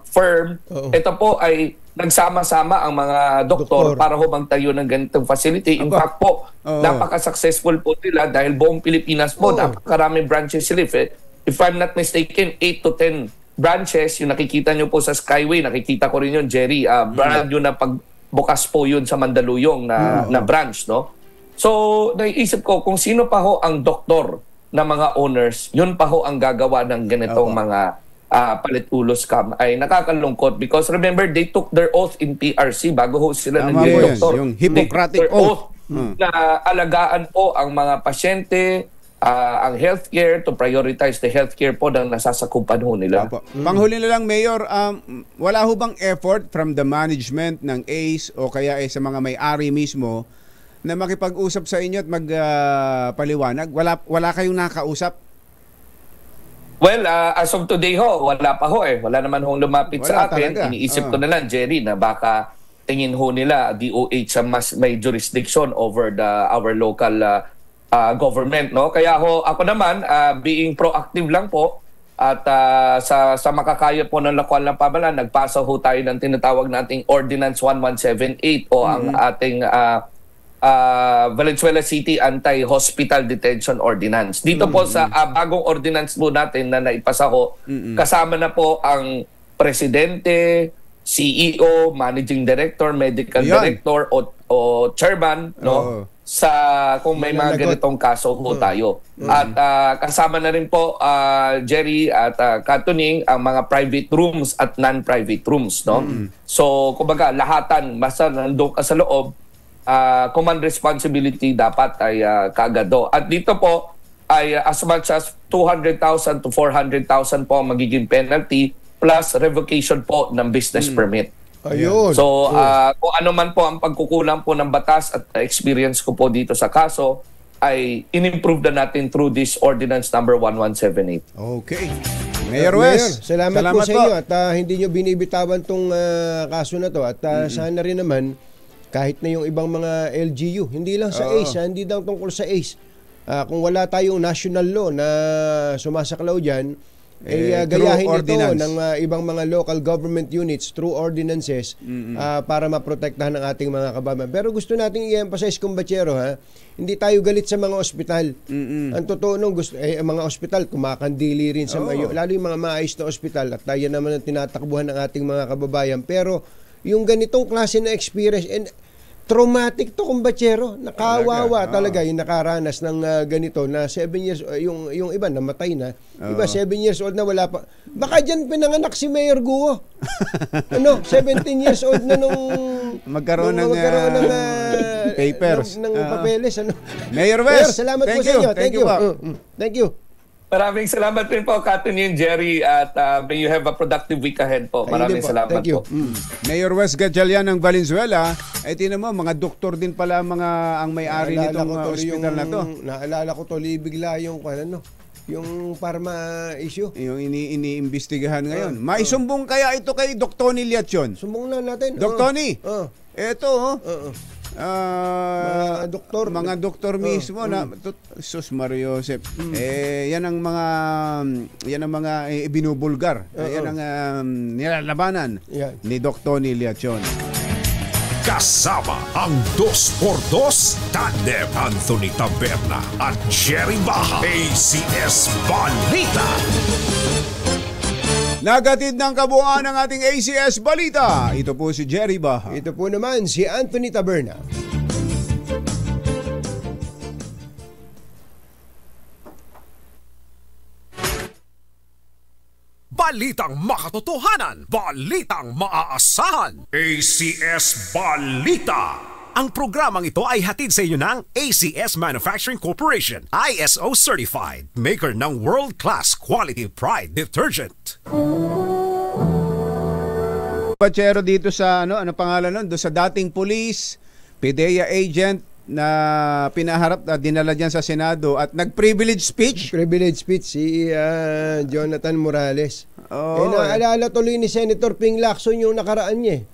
firm. Ito po ay nagsama-sama ang mga doktor para ho magtayo ng ganitong facility. In fact po, napaka-successful po sila dahil buong Pilipinas po, napakaraming branches sila. If I'm not mistaken, 8 to 10 branches. Yung nakikita nyo po sa Skyway, nakikita ko rin yun, Jerry. Brand yun na pagbukas po yun sa Mandaluyong na branch, no? So, naiisip ko kung sino pa ho ang doktor na mga owners, yun pa ho ang gagawa ng ganitong mga palit-ulos scam, ay nakakalungkot because remember, they took their oath in PRC bago ho sila naging doktor. Yung Hippocratic oath. Na alagaan po ang mga pasyente, ang healthcare, to prioritize the healthcare po na nasasakupan ho nila. Panghuli na lang, Mayor, wala ho bang effort from the management ng ACE o kaya sa mga may-ari mismo na makipag-usap sa inyo at magpaliwanag? Wala kayong nakausap? Well, as of today ho, wala pa ho eh. Wala naman hong lumapit sa akin. Talaga. Iniisip ko na lang, Jerry, na baka tingin ho nila DOH sa mas may jurisdiction over our local government, no? Kaya ho, ako naman, being proactive lang po at sa makakaya po ng lokal ng pamahalaan, nagpasa ho tayo ng tinatawag nating Ordinance 1178 o ang ating Valenzuela City Anti-Hospital Detention Ordinance. Dito po sa bagong ordinance po natin na naipasa ho, kasama na po ang presidente, CEO, managing director, medical director o chairman, no? Sa kung may mga ganitong kaso po tayo. At kasama na rin po Jerry at Katuning ang mga private rooms at non-private rooms, no? So kumbaga lahatan basta nandoon ka sa loob, command responsibility dapat ay kaagad. At dito po ay as much as 200,000 to 400,000 po ang magiging penalty plus revocation po ng business permit. Ayun. So kung ano man po ang pagkukulang po ng batas at experience ko po dito sa kaso ay in-improve na natin through this ordinance number 1178. Okay. Mayor Wes, salamat po sa inyo at hindi nyo binibitawan tong kaso na to at sana rin naman kahit na yung ibang mga LGU, hindi lang sa ACE, hindi lang tungkol sa ACE. Kung wala tayong national law na sumasaklaw dyan, gayahin ito ng ibang mga local government units through ordinances para maprotektahan ng ating mga kababayan. Pero gusto nating i-emphasize, Kumbachero, hindi tayo galit sa mga ospital. Ang totoo nung mga ospital kumakandili rin sa lalo yung mga maayos na ospital at tayo naman ang tinatakbuhan ng ating mga kababayan. Pero yung ganitong klase na experience and traumatic to, Kumbachero. Nakawawa talaga yung nakaranas ng ganito na 7 years, yung iba namatay na. Iba 7 years old na wala pa. Baka dyan pinanganak si Mayor Guo. 17 years old na nung magkaroon ng papers. Ng papeles. Mayor Wes, salamat po sa inyo. Thank you. Thank you. Maraming salamat rin po, Katuning, Jerry, at may you have a productive week ahead po. Maraming salamat po. Mayor Wes Gatchalian ng Valenzuela, tinan mo, mga doktor din pala ang may-ari nitong hospital na to. Naalala ko to, bigla yung yung pharma issue. Yung iniimbestigahan ngayon. Maisumbong kaya ito kay Doc Tony Liachon? Sumbong na natin. Doc Tony, ito mga doktor mismo na sus Mario Joseph. Yan ang mga binubulgar. Yan ang nilalabanan ni Doc Tony Liachon. Kasama ang 2x2 Tandem Anthony Taberna at Jerry Baja. ACS Balita. Nagatid ng kabuuan ng ating ACS Balita. Ito po si Jerry Baja. Ito po naman si Anthony Taberna. Balitang makatotohanan, balitang maaasahan. ACS Balita. Ang programang ito ay hatid sa inyo ng ACS Manufacturing Corporation, ISO certified, maker ng world-class quality Pride detergent. Pachero dito sa ano pangalan nun? Doon sa dating police, PDEA agent na pinaharap na dinala diyan sa Senado at nag-privilege speech. Privilege speech si Jonathan Morales. Oh, naalala tuloy ni Senator Ping Lacson yung nakaraan niya.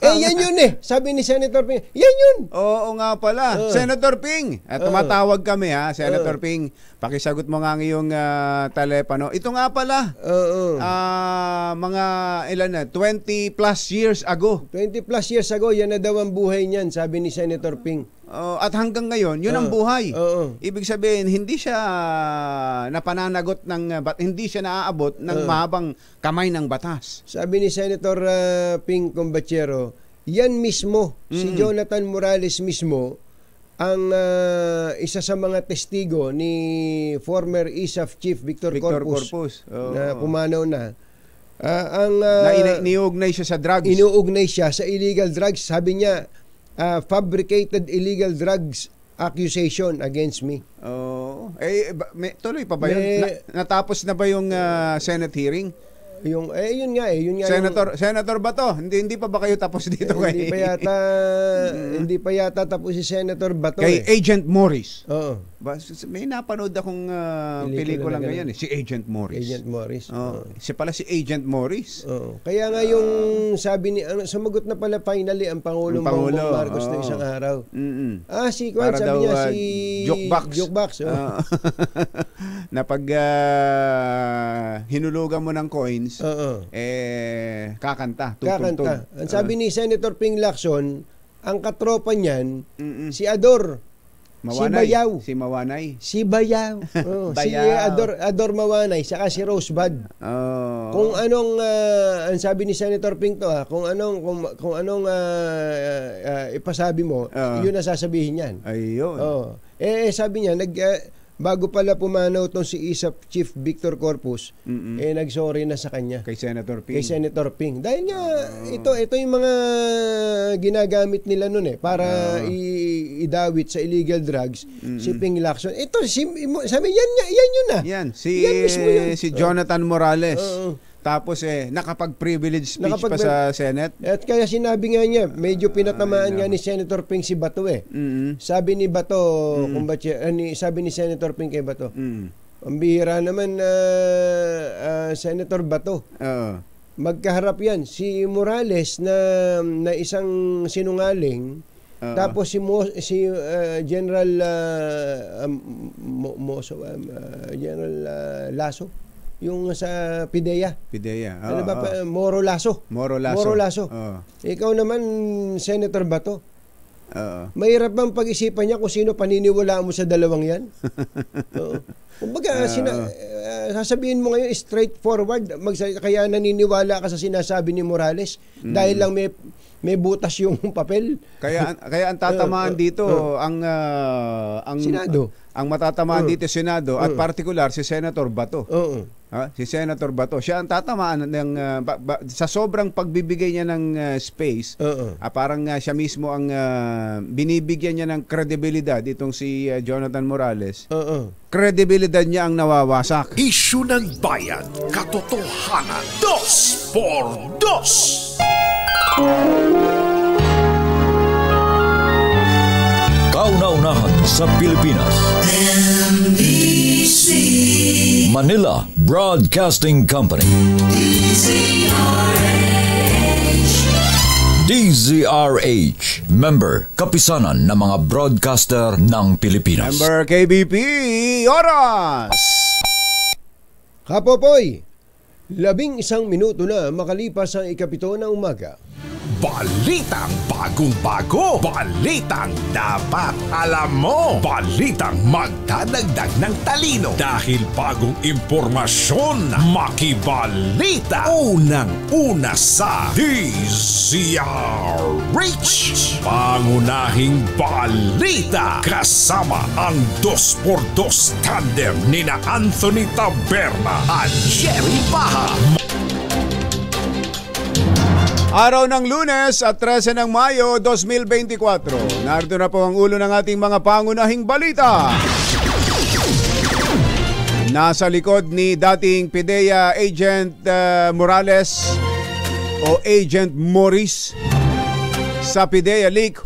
Yan yun eh. Sabi ni Senator Ping, yan yun. Oo nga pala. Senator Ping. Tumatawag kami ha. Senator Ping, pakisagot mo nga ngayong telepono. Ito nga pala. Mga ilan na, 20 plus years ago. 20 plus years ago, yan na daw ang buhay niyan, sabi ni Senator Ping. At hanggang ngayon, yun ang buhay. Ibig sabihin, hindi siya napananagot hindi siya naaabot ng mahabang kamay ng batas. Sabi ni Senator Ping Combachero, yan mismo, si Jonathan Morales mismo, ang isa sa mga testigo ni former ISAF Chief Victor Corpus. Na pumanaw na. Iniugnay siya sa drugs. Inuugnay siya sa illegal drugs. Sabi niya, fabricated illegal drugs accusation against me. Tuloy pa ba yun? Natapos na ba yung Senate hearing? Yun nga. Senator Bato, hindi pa ba kayo tapos dito hindi pa yata tapos si Senator Bato kay Agent Morris. Oo. May napanood akong pelikula ngayon si Agent Morris. Siya pala si Agent Morris. Kaya nga yung sabi ni sumagot na pala finally ang Pangulong Bongbong Marcos na isang araw. Si Kwan, sabi niya si Jokebox. Na pag hinulugan mo ng coins, kakanta, tutugtog. Ang sabi ni Senator Ping Lacson, ang katropa niyan, si Ador. Mawanay. Si Bayaw. Si Bayaw. Si Ador Mawanay, saka si Rosebud. Kung anong, ang sabi ni Senator Ping to, kung anong ipasabi mo, yun ang sasabihin niyan. Ayun. Sabi niya, bago pala pumanaw tong si ISAF Chief Victor Corpus, nagsorry na sa kanya. Kay Senator Ping. Dahil nga, ito yung mga ginagamit nila nun para idawit sa illegal drugs, si Ping Lacson. Sabi, yan yun na. Si Jonathan Morales. Tapos nakapag-privilege speech pa sa Senate. At kaya sinabi nga niya, medyo pinatamaan nga ni Senator Ping si Bato Sabi ni Bato, sabi ni Senator Ping kay Bato, ang bihira naman Senator Bato. Magkaharap yan. Si Morales na isang sinungaling, tapos si General General Lasso, yung sa PDEA. Ano ba pa? Moro Lasso. Ikaw naman, Senator Bato. Mahirap bang pag-isipan niya kung sino paniniwalaan mo sa dalawang yan? Kumbaga, sasabihin mo ngayon straightforward, kaya naniniwala ka sa sinasabi ni Morales dahil lang may butas yung papel. Kaya ang tatamaan dito ang Senado. Ang matatamaan dito Senado at particular si Senator Bato. Si Senator Bato, siya ang tatamaan ng sa sobrang pagbibigay niya ng space. Parang siya mismo ang binibigyan niya ng kredibilidad itong si Jonathan Morales. Kredibilidad niya ang nawawasak. Issue ng bayan, katotohanan, 2x2. Kauna-unahan sa Pilipinas. NBC Manila Broadcasting Company. DZRH. Member, kapisanan ng mga broadcaster ng Pilipinas. Member KBP, oras! Kapopoy, 11 minuto na makalipas ang 7 ng umaga. Balitang bagong-bago. Balitang dapat alam mo. Balitang magdadagdag ng talino. Dahil bagong impormasyon. Makibalita. Unang-una sa DZRH. Pangunahing balita. Kasama ang 2x2 tandem nina Anthony Taberna at Jerry Baha. Araw ng Lunes at 13 ng Mayo 2024. Narito na po ang ulo ng ating mga pangunahing balita. Nasa likod ni dating PIDEA Agent Morales o Agent Morris sa PIDEA leak,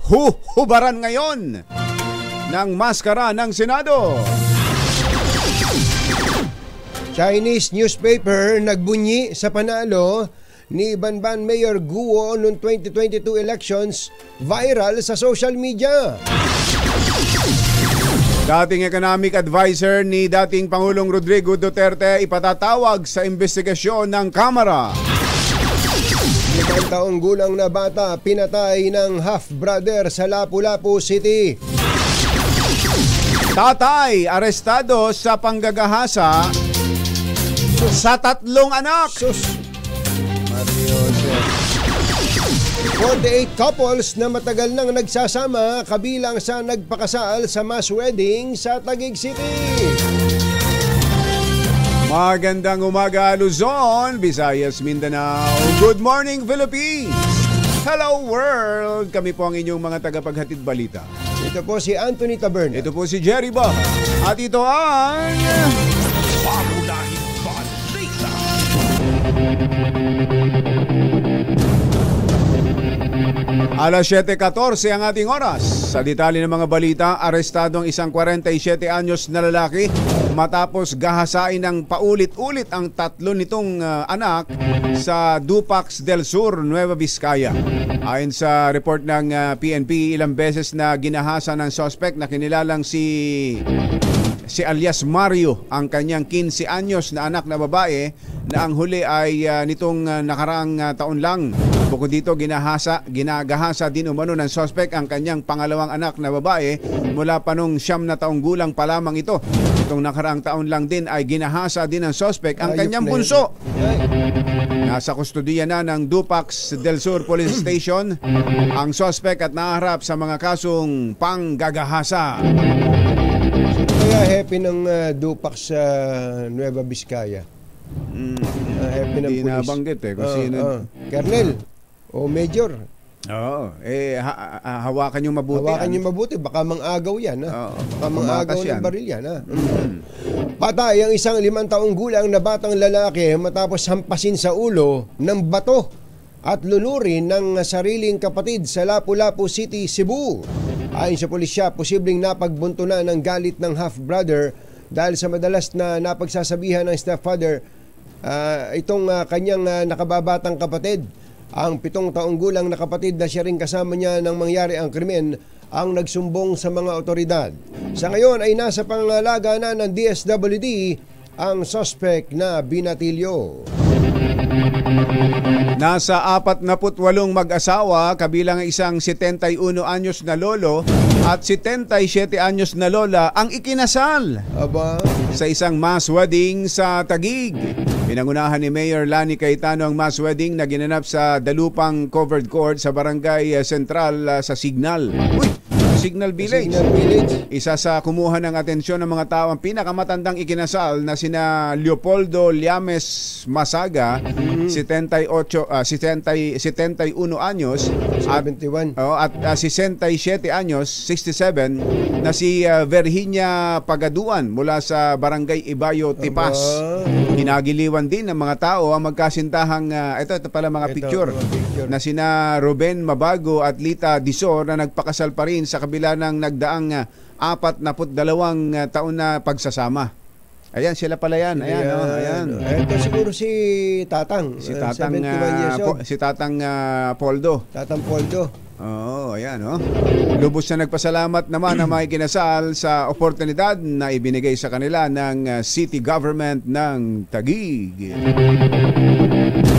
hubaran ngayon ng maskara ng Senado. Chinese newspaper nagbunyi sa panalo ni Banban Mayor Guo noong 2022 elections, viral sa social media. Dating economic advisor ni dating Pangulong Rodrigo Duterte ipatatawag sa investigasyon ng Kamara. 5 taong gulang na bata pinatay ng half-brother sa Lapu-Lapu City. Tatay arestado sa panggagahasa sa 3 anak. 48 couples na matagal nang nagsasama kabilang sa nagpakasal sa mass wedding sa Taguig City. Magandang umaga Luzon, Visayas, Mindanao. Good morning Philippines. Hello world. Kami po ang inyong mga tagapaghatid balita. Ito po si Anthony Taberna. Ito po si Jerry Baha. At ito ang Pangunahing balita. Alas 7:14 ang ating oras. Sa detalye ng mga balita, arestado ang isang 47 anyos na lalaki matapos gahasain ng paulit-ulit ang 3 nitong anak sa Dupax del Sur, Nueva Vizcaya. Ayon sa report ng PNP, ilang beses na ginahasa ng suspect na kinilalang si alias Mario, ang kanyang 15 anyos na anak na babae na ang huli ay nitong nakaraang taon lang. Bukod dito, ginagahasa din umano ng suspect ang kanyang pangalawang anak na babae mula pa nung 9 na taong gulang pa lamang ito. Itong nakaraang taon lang din ay ginahasa din ng suspect ang kanyang bunso. Nasa kustodiya na ng Dupax del Sur Police Station ang suspect at naharap sa mga kasong panggagahasa. Kaya happy ng Dupax sa Nueva Vizcaya. Happy ng Hindi pulis. nabanggit kung sino. Colonel o Major. Oo. Hawakan yung mabuti. Hawakan niyo mabuti. Baka mang-agaw yan. Ha? Oo. Baka mang-agaw Tumakas yan. ng baril yan. Ha? Patay ang isang 5 taong gulang na batang lalaki matapos hampasin sa ulo ng bato at lunurin ng sariling kapatid sa Lapu-Lapu City, Cebu. Ayon sa pulisya, posibleng napagbuntunan ng galit ng half-brother dahil sa madalas na napagsasabihan ng stepfather itong kanyang nakababatang kapatid. Ang 7 taong gulang na kapatid na siya rin kasama niya nang mangyari ang krimen ang nagsumbong sa mga otoridad. Sa ngayon ay nasa pangangalaga na ng DSWD ang suspect na binatilyo. Nasa 48 mag-asawa, kabilang isang 71 anyos na lolo at 77 anyos na lola ang ikinasal Aba, sa isang mass wedding sa Taguig. Pinangunahan ni Mayor Lani Cayetano ang mass wedding na ginanap sa Dalupang Covered Court sa Barangay Central sa Signal. Signal Village. Signal Village. Isa sa kumuha ng atensyon ng mga tao ang pinakamatandang ikinasal na sina Leopoldo Llames Masaga, 71 anyos, 71. at 67 anyos, 67, na si Virginia Pagaduan mula sa Barangay Ibayo, Tipas. Hinagiliwan din ng mga tao ang magkasintahang ito pala mga picture na sina Ruben Mabago at Lita Disor na nagpakasal pa rin sa kabila ng nagdaang 42 taon na pagsasama. Ayan, sila pala yan. Ayan, ayan. Ito siguro si Tatang. Si Tatang, 71 years old. si Tatang Poldo. Tatang Poldo. Oo, ayan, Lubos na nagpasalamat naman na may kinasal sa oportunidad na ibinigay sa kanila ng city government ng Taguig.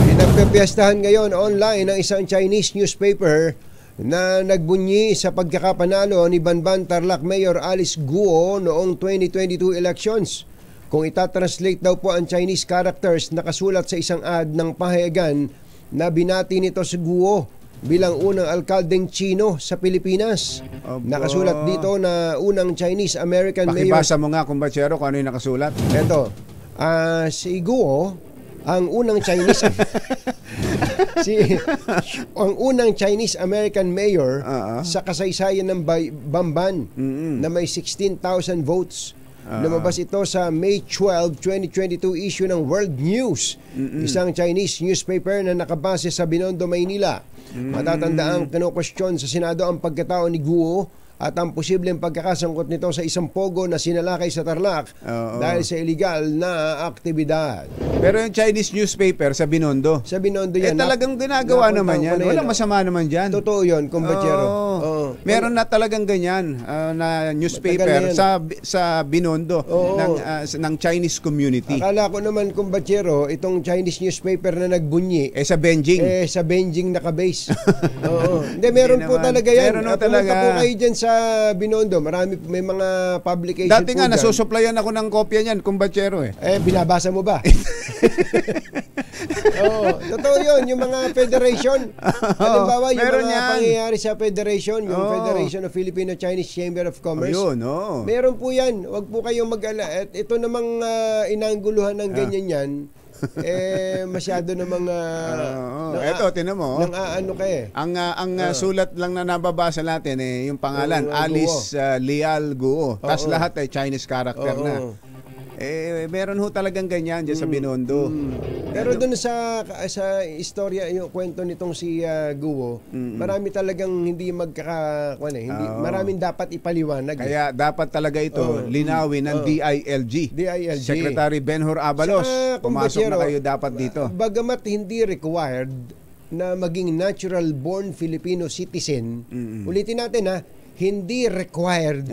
Pinagpepiestahan ngayon online ang isang Chinese newspaper na nagbunyi sa pagkakapanalo ni Banban Tarlac Mayor Alice Guo noong 2022 elections. Kung itatranslate daw po ang Chinese characters nakasulat sa isang ad ng pahayagan na binati nito si Guo bilang unang alkaldeng Chino sa Pilipinas. Nakasulat dito na unang Chinese-American mayor. Pakibasa mo nga, kumbachero, kung ano yung nakasulat. Ito, si Guo, ang unang Chinese ang unang Chinese-American mayor sa kasaysayan ng Bamban na may 16,000 votes. Lumabas ito sa May 12, 2022 issue ng World News, isang Chinese newspaper na nakabase sa Binondo, Maynila. Matatandaang kino-question sa Senado ang pagkatao ni Guo at ang posibleng pagkakasangkot nito sa isang pogo na sinalakay sa Tarlac dahil sa illegal na aktibidad. Pero yung Chinese newspaper sa Binondo. Sa Binondo yan. Talagang ginagawa naman yan. Walang masama naman dyan. Totoo yun, kumbachero. Meron na talagang ganyan na newspaper sa Binondo ng Chinese community. Akala ko naman, kumbachero, itong Chinese newspaper na nagbunyi. Sa Benjing. Sa Benjing nakabase. Hindi, meron po talaga yan. Meron talaga. Pumunta po kayo dyan sa Binondo. Marami, may mga publication Dati po nga, dyan. nasusuplayan ako ng kopya niyan, kumbachero Binabasa mo ba? Totoo yun. Yung mga federation. Halimbawa, yung mga pangyayari sa federation, yung Federation of Filipino-Chinese Chamber of Commerce. Meron po yan. Huwag po kayong mag-ala. At ito namang inangguluhan ng ganyan yan. Masyado namang eto, tinan mo. Nang-aano ka Ang sulat lang na nababasa natin yung pangalan, Alice Leal Guo. Tapos lahat ay Chinese character na. Meron ho talagang ganyan dyan sa Binondo. Pero doon sa istorya, yung kwento nitong si Guo, marami talagang hindi maraming dapat ipaliwanag. Kaya dapat talaga ito linawin ng DILG. Secretary Benhur Abalos. Pumasok na kayo dapat dito. Bagamat hindi required na maging natural-born Filipino citizen, ulitin natin hindi required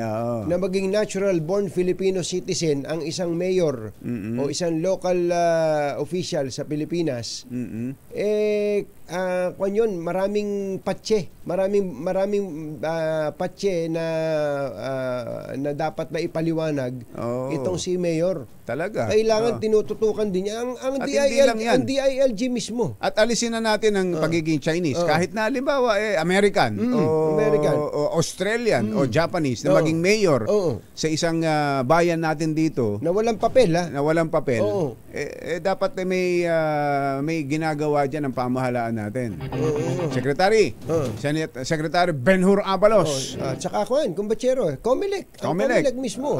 na maging natural-born Filipino citizen ang isang mayor o isang local official sa Pilipinas. Maraming patse. Maraming patse na dapat maipaliwanag itong si mayor. Talaga. Kailangan tinututukan din niya ang DILG mismo. At alisin na natin ang pagiging Chinese. Kahit na halimbawa American o Australian o Japanese na maging mayor sa isang bayan natin dito. Na walang papel Na walang papel. Dapat may ginagawa dyan ang pamahalaan natin. Secretary Benhur Abalos. Tsaka kumbachero, Comelec mismo.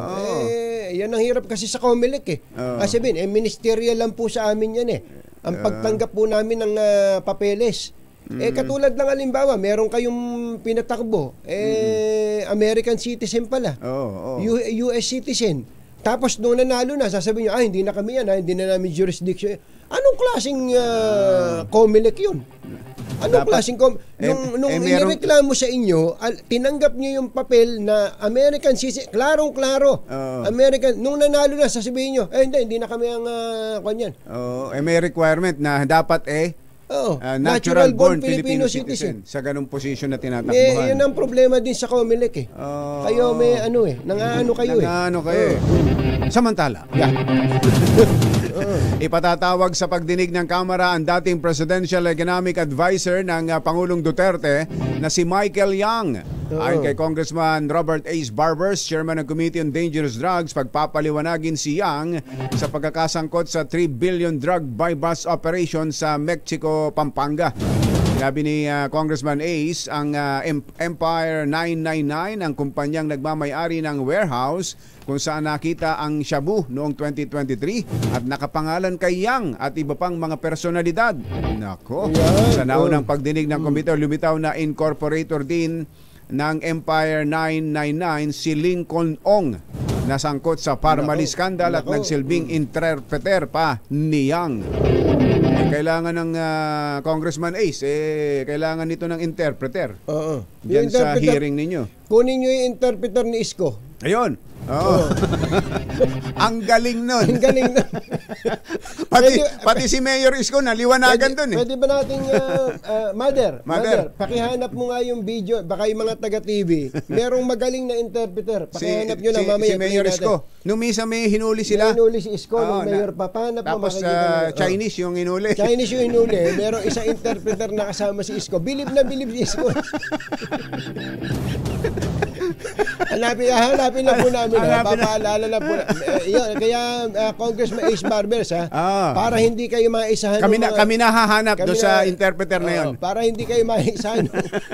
Yan ang hirap kasi sa Comelec Kasi ministerial lang po sa amin yan ang pagtanggap po namin ng papeles. Katulad lang halimbawa, meron kayong pinatakbo, American citizen pala. US citizen. Tapos nung nanalo na, sasabihin nyo, hindi na kami yan, hindi na namin jurisdiction. Anong klaseng Comelec yun? Anong klaseng nung inireklamo sa inyo, tinanggap niyo yung papel na American citizen, klarong-klaro. American, nung nanalo na, sasabihin nyo, hindi na kami ang kanyan. May requirement na dapat natural-born Filipino citizen sa ganung posisyon na tinatakbuhan. Yan ang problema din sa Comelec Kayo may nang-aano kayo Samantala, ipatatawag sa pagdinig ng Kamara ang dating Presidential Economic Advisor ng Pangulong Duterte na si Michael Yang. Ayon kay Congressman Robert Ace Barbers, Chairman ng Committee on Dangerous Drugs, pagpapaliwanagin si Yang sa pagkakasangkot sa 3 billion drug buy-bust operation sa Mexico, Pampanga. Sabi ni Congressman Ace, ang Empire 999 ang kumpanyang nagmamay-ari ng warehouse kung saan nakita ang shabu noong 2023 at nakapangalan kay Yang at iba pang mga personalidad. Nako, sa naunang pagdinig ng komite, lumitaw na incorporator din ng Empire 999 si Lincoln Ong nasangkot sa Parmali Nako, scandal at nako. nagsilbing interpreter pa ni Yang. Kailangan ng Congressman Ace, kailangan nito ng interpreter. Oo. Diyan Yung sa interpreter- hearing ninyo. Kunin nyo yung interpreter ni Isko. Ayun. Oo. Ang galing nun. Ang galing na. pati si Mayor Isko naliwanagan dun eh. Pwede ba nating, Mother, Mother. pakihanap mo nga yung video, baka yung mga taga-TV, merong magaling na interpreter. Pakihanap nyo na mamaya. si Mayor play natin. Isko. Nung misa may hinuli sila. Hinuli si Isko, Oo, nung mayor pa. Pahanap mo, Tapos makikita mo. Chinese yung hinuli. Chinese yung hinuli. Merong isang interpreter na kasama si Isko. Bilib na bilib si Isko. Hanapin na po namin. Papaalala na po. Yun, kaya Congressman Ace Barbers, para hindi kayo maisahan. Kami nahahanap doon sa interpreter na yun. Para hindi kayo maisahan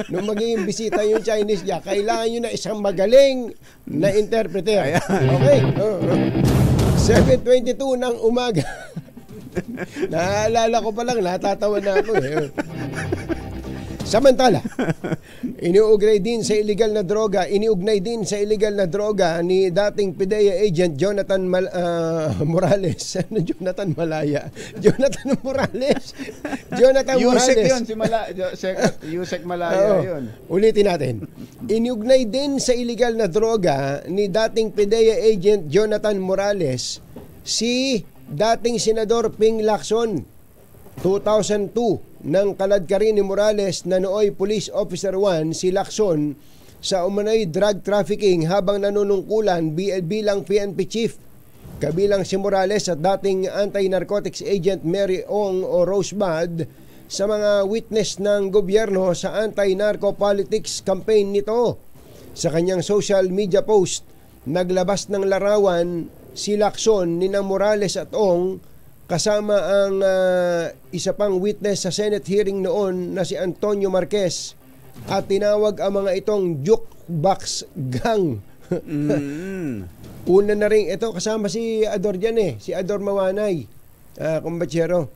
nung magiging bisita yung Chinese niya, kailangan nyo na isang magaling na interpreter. Okay? 7:22 ng umaga. Naalala ko pa lang, natatawa na ako eh. Samantala, iniugnay din sa illegal na droga ni dating PIDEA agent Jonathan Morales. Ano Jonathan Malaya? Jonathan Morales. Yusek yun, Yusek Malaya yun. Ulitin natin. Iniugnay din sa illegal na droga ni dating PIDEA agent Jonathan Morales si dating Senador Ping Lacson. 2002 nang kaladkarin ni Morales na nooy Police Officer 1 si Lacson sa umano'y drug trafficking habang nanunungkulan bilang PNP chief. Kabilang si Morales at dating anti-narcotics agent Mary Ong o Rosebud sa mga witness ng gobyerno sa anti-narco politics campaign nito. Sa kanyang social media post, naglabas ng larawan si Lacson, nina Morales at Ong kasama ang isa pang witness sa Senate hearing noon na si Antonio Marquez at tinawag ang mga itong jukebox gang. Una na rin, ito kasama si Ador dyan si Ador Mawanay, kumbatsero.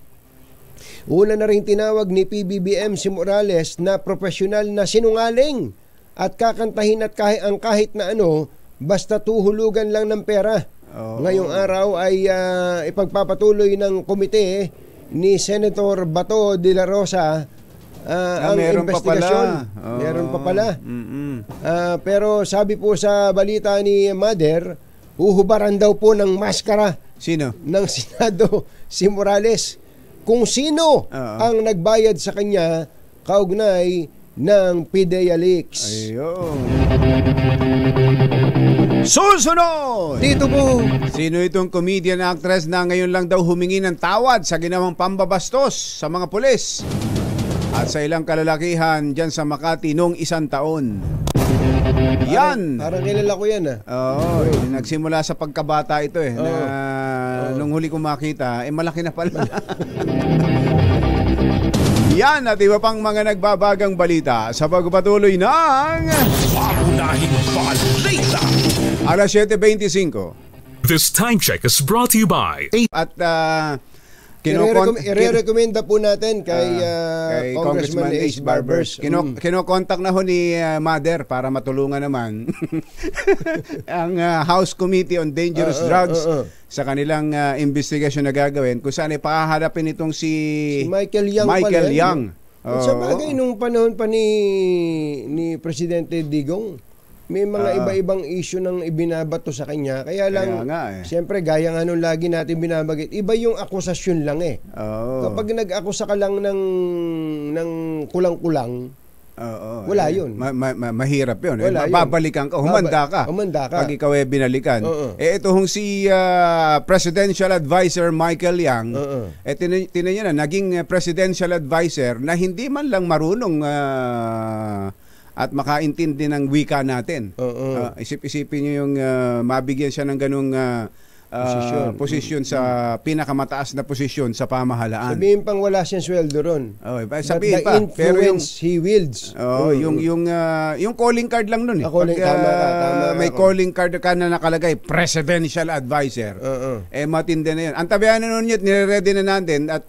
Una na rin tinawag ni PBBM si Morales na profesional na sinungaling at kakantahin at kahit na ano, basta tuhulugan lang ng pera. Ngayong araw ay ipagpapatuloy ng komite ni Senator Bato de la Rosa ang investigasyon. Meron pa pala. Pero sabi po sa balita ni Mother, huhubaran daw po ng maskara. Sino? Ng Senado si Morales. Kung sino ang nagbayad sa kanya kaugnay ng PIDEA leaks. Ayun. Susunod! Dito po. Sino itong comedian actress na ngayon lang daw humingi ng tawad sa ginawang pambabastos sa mga pulis at sa ilang kalalakihan dyan sa Makati noong 1 taon? Yan! Parang kilala ko yan Nagsimula sa pagkabata ito na nung huli kong makita, malaki na pala. Yan at iba pang mga nagbabagang balita sa pagpatuloy ng Pangunahing balita. alas 7:25. This time check is brought to you by At Ire-recommenda po natin kay Congressman Ace Barbers. Kinokontak na ho ni Mother para matulungan naman ang House Committee on Dangerous Drugs sa kanilang investigation na gagawin kung saan ipahaharapin itong si Michael Yang. Michael Yang. Sa bagay, nung panahon pa ni Presidente Digong, may mga iba-ibang issue nang ibinabato sa kanya. Kaya lang, siyempre, gaya nga nung lagi natin binabagit, iba yung akusasyon lang Kapag nag-akusa ka lang ng kulang-kulang, wala yun. Mahirap yun. Wala Babalikan ka. Humanda ka. Pag ikaw ay binalikan. Ito hong si Presidential Advisor Michael Yang, tinan niyo na, naging Presidential Advisor na hindi man lang marunong at makaintindi ng wika natin. Isip-isipin niyo yung mabigyan siya ng ganung posisyon sa pinakamataas na posisyon sa pamahalaan. Sabihin pang wala siyang sweldo ron. Sabihin pa. Pero yung he wields. Yung calling card lang nun. Tama, may calling card ka na nakalagay, Presidential Advisor. Matindi na yun. Ang tabihan na nun yun, nire-ready na natin at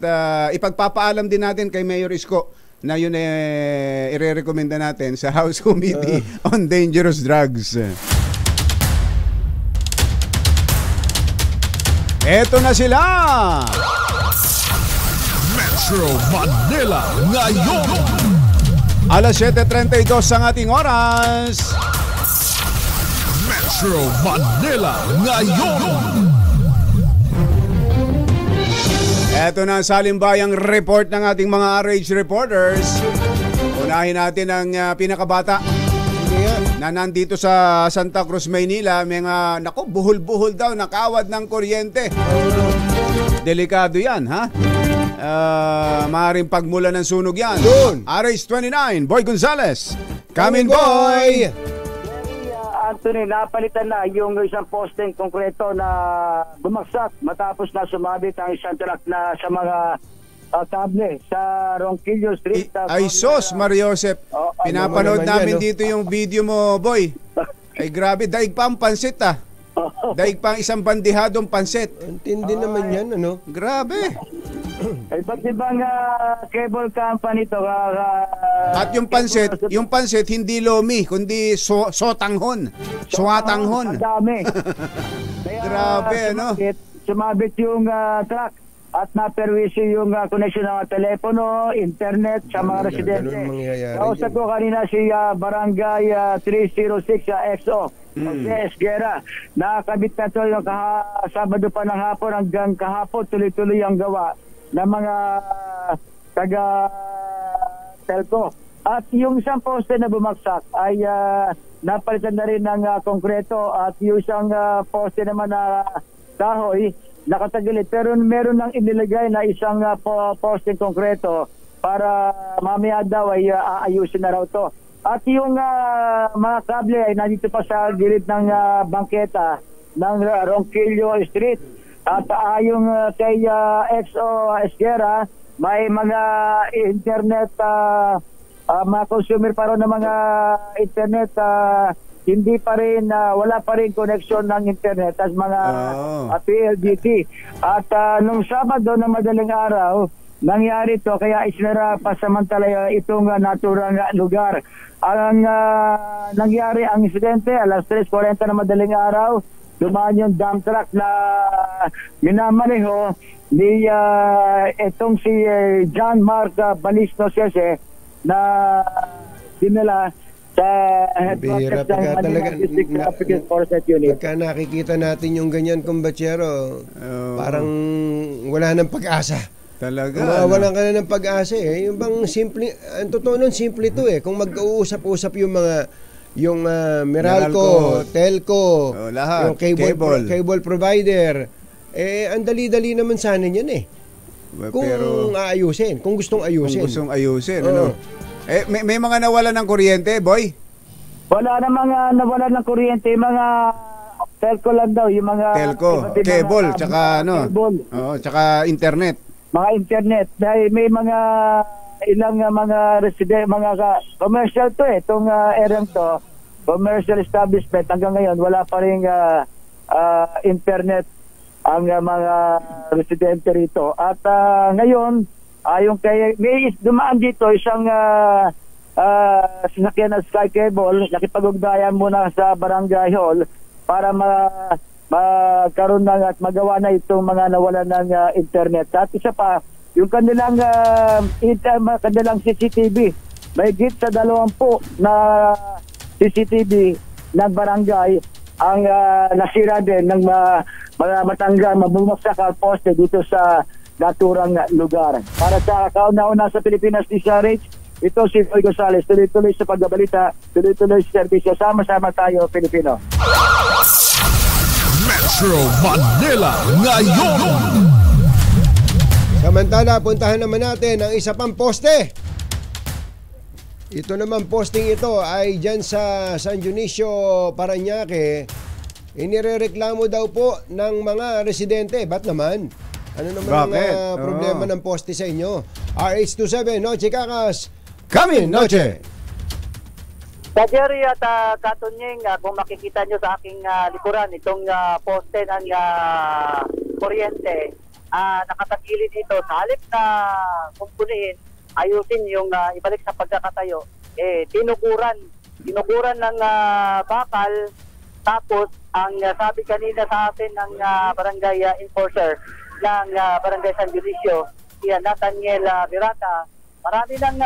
ipagpapaalam din natin kay Mayor Isko na yun ire-recommenda natin sa House Committee on Dangerous Drugs. Eto na sila! Metro Manila ngayon. Alas 7:32 ang ating oras. Metro Manila ngayon. Eto na ang salimbayang report ng ating mga RH reporters. Unahin natin ang pinakabata na nandito sa Santa Cruz, Maynila. May buhol-buhol daw, nakawad ng kuryente. Delikado yan, ha? Maaaring pagmula ng sunog yan. Doon. RH29, Boy Gonzales. Come in, Boy! boy! Anthony, napalitan na yung isang posteng konkreto na bumagsak matapos na sumabit ang isang truck na sa mga kable sa Ronquillo Street. Ay sos, Mariosep. Pinapanood namin dito yung video mo, boy. Ay grabe, daig pa ang pansit, ah. Daig pa ang isang bandihadong pansit. Ang tindi naman yan, ano? Grabe. Iba't ibang cable company to. At yung pansit hindi lomi, kundi sotanghon. Suwatanghon. Ang dami. Grabe, ano? Sumabit yung truck at naperwisyo yung connection ng telepono, internet sa mga residente. Ganun mangyayari Kausap ko kanina si Barangay 306 XO. Jose Esguera. Nakakabit na to yung Sabado pa ng hapon hanggang kahapon tuloy-tuloy ang gawa ng mga taga-telco. At yung isang poste na bumagsak ay napalitan na rin ng konkreto at yung isang poste naman na kahoy nakatagilid. Pero meron nang inilagay na isang poste konkreto para mamaya daw ay aayusin na raw to. At yung mga kable ay nandito pa sa gilid ng bangketa ng Ronquillo Street. At ayon kay XO Esguera, may mga internet, mga consumer pa rin ng mga internet, hindi pa rin, wala pa rin connection ng internet as mga PLDT. At nung Sabado na madaling araw, nangyari to, kaya isinara pa samantala itong naturang lugar. Ang nangyari ang insidente, alas 3:40 na madaling araw, dumaan yung dump truck na minamaneho ni itong si John Mark Balisno Sese na dinala sa Bihira pagka talaga pagka nakikita natin yung ganyan, kumbatsero, parang wala nang pag-asa. Talaga. Walang ka na ng pag-asa eh. Yung bang simple, ang totoo nun, simple ito eh. Kung mag-uusap-usap yung mga Meralco, Telco, lahat, yung cable provider, ang dali-dali naman sana yan eh. Kung aayusin, kung gustong ayusin. Kung gustong ayusin, ano? May mga nawalan ng kuryente, boy? Wala na mga nawalan ng kuryente, mga telco lang daw, yung mga cable, tsaka tsaka internet. Mga internet, dahil may mga ilang mga resident, mga commercial to itong erang to, commercial establishment, hanggang ngayon wala pa rin internet ang mga residente rito. At ngayon, yung may dumaan dito isang sinakyan na Sky Cable, nakipag-ugnayan muna sa Barangay Hall para magkaroon ng at magawa na itong mga nawalan ng internet. At isa pa, yung kanilang CCTV, may higit sa 20 na CCTV ng barangay ang nasira din ng mga matangga, mabumagsak ang poste dito sa naturang lugar. Para sa kauna-una sa Pilipinas, DZRH, ito si Boy Gonzales, tuloy-tuloy sa pagbabalita, tuloy-tuloy sa serbisyo. Sama-sama tayo, Pilipino. Metro Manila ngayon. Samantala, puntahan naman natin ang isa pang poste. Ito naman posting ito ay dyan sa San Dionisio, Parañaque. Inirereklamo daw po ng mga residente. Ba't naman? Ano naman ang problema ng poste sa inyo? RH27, Noche Kakas. Come in, Noche! Sa Jerry at Katunying, kung makikita nyo sa aking likuran, itong poste ng kuryente, nakatagilid dito. Sa halip na kumpunihin, ayusin yung ibalik sa pagkakatayo, tinukuran ng bakal, tapos ang sabi kanina sa atin ng barangay enforcer ng barangay San Dionisio, si Nathaniel Virata, marami nang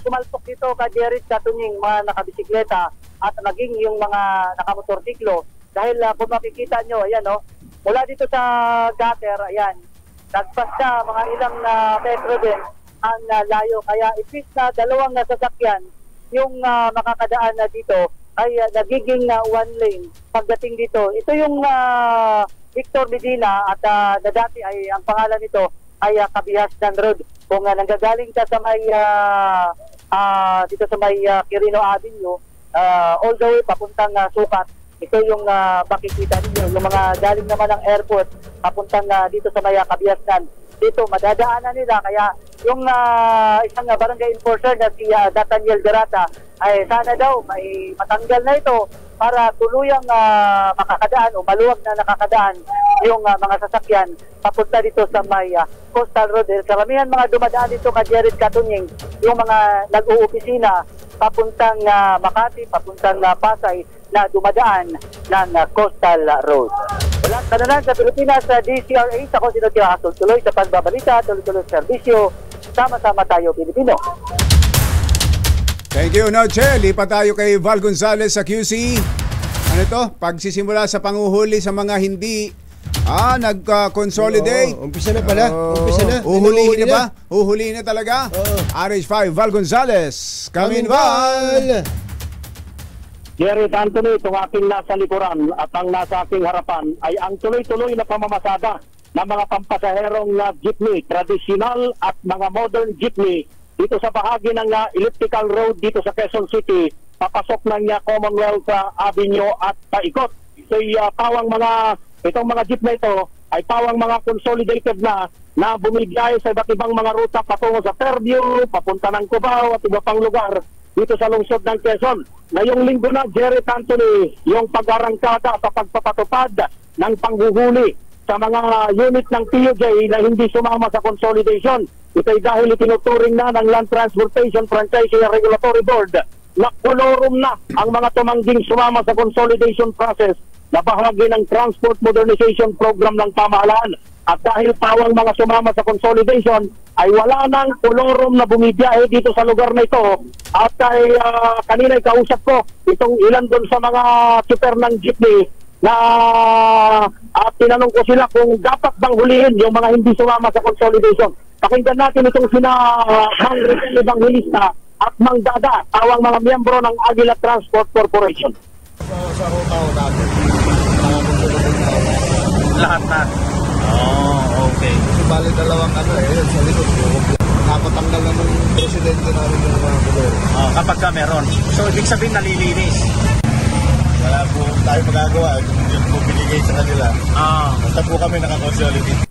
sumalpok dito ka Jerry Katunying, mga nakabisikleta at maging yung mga nakamotorsiklo. Dahil kung makikita nyo, ayan mula dito sa gutter, ayan, nagpas na mga ilang metro din ang layo. Kaya imbis na dalawang sasakyan yung makakadaan na dito ay nagiging one lane pagdating dito. Ito yung Victor Medina at na dati ay ang pangalan nito ay Kabihasnan Road. Kung nanggagaling ka sa may dito sa may Quirino Avenue all the way papuntang Sukat, ito yung makikita ninyo. Yung mga galing naman ng airport papuntang dito sa may Kabihasnan, dito madadaanan nila. Kaya yung isang barangay enforcer na si Nathaniel Garata ay sana daw may matanggal na ito para tuluyang makakadaan o maluwag na nakakadaan yung mga sasakyan papunta dito sa may Coastal Road. Karamihan mga dumadaan dito ka Jared Katunying, yung mga nag-uopisina papuntang Makati, papuntang Pasay na dumadaan ng Coastal Road. Walang kananan sa Pilipinas, sa DCRH, ako sinutira tuloy sa pagbabalita, tuloy-tuloy sa serbisyo. Sama-sama tayo, Pilipino. Thank you, Noche. Lipat tayo kay Val Gonzales sa QC. Ano ito? Pagsisimula sa panguhuli sa mga hindi nag-consolidate. Umpisa na pala. Umpisa na. Uhulihin na ba? Uhulihin na talaga? RH5, Val Gonzales. Come in, Val! Jerry Anthony, itong aking nasa likuran at ang nasa aking harapan ay ang tuloy-tuloy na pamamasada ng mga pampasaherong jeepney, traditional at mga modern jeepney dito sa bahagi ng elliptical road dito sa Quezon City, papasok ng Commonwealth Avenue at paikot. So, itong mga jeep na ito ay pawang mga consolidated na bumibiyahe sa iba't ibang mga ruta patungo sa Fairview, papunta ng Cubao at iba pang lugar dito sa lungsod ng Quezon. Ngayong linggo na, Jerry Anthony, yung pag-arangkada sa pagpapatupad ng panghuhuli sa mga unit ng PUJ na hindi sumama sa consolidation. Ito'y dahil itinuturing na ng Land Transportation Franchising Regulatory Board na kolorum na ang mga tumangging sumama sa consolidation process na bahagi ng Transport Modernization Program ng pamahalaan. At dahil pawang mga sumama sa consolidation ay wala nang kolorum na bumibiyahe dito sa lugar na ito. At kanina kausap ko itong ilan doon sa mga super ng jeepney na at tinanong ko sila kung dapat bang hulihin yung mga hindi sumama sa consolidation. Pakinggan natin itong Mang Ritel Evangelista at Mang Dada, awang mga miyembro ng Aguila Transport Corporation. Sa ruta ko natin, lahat na. Okay. Kasi bali dalawang yun, sa likod ko. Napatanggal na ng presidente namin yung mga kulor. Kapag ka meron. So, ibig sabihin nalilinis. Wala po tayo magagawa. Yung po binigay sa kanila. Basta po kami nakakonsolidate.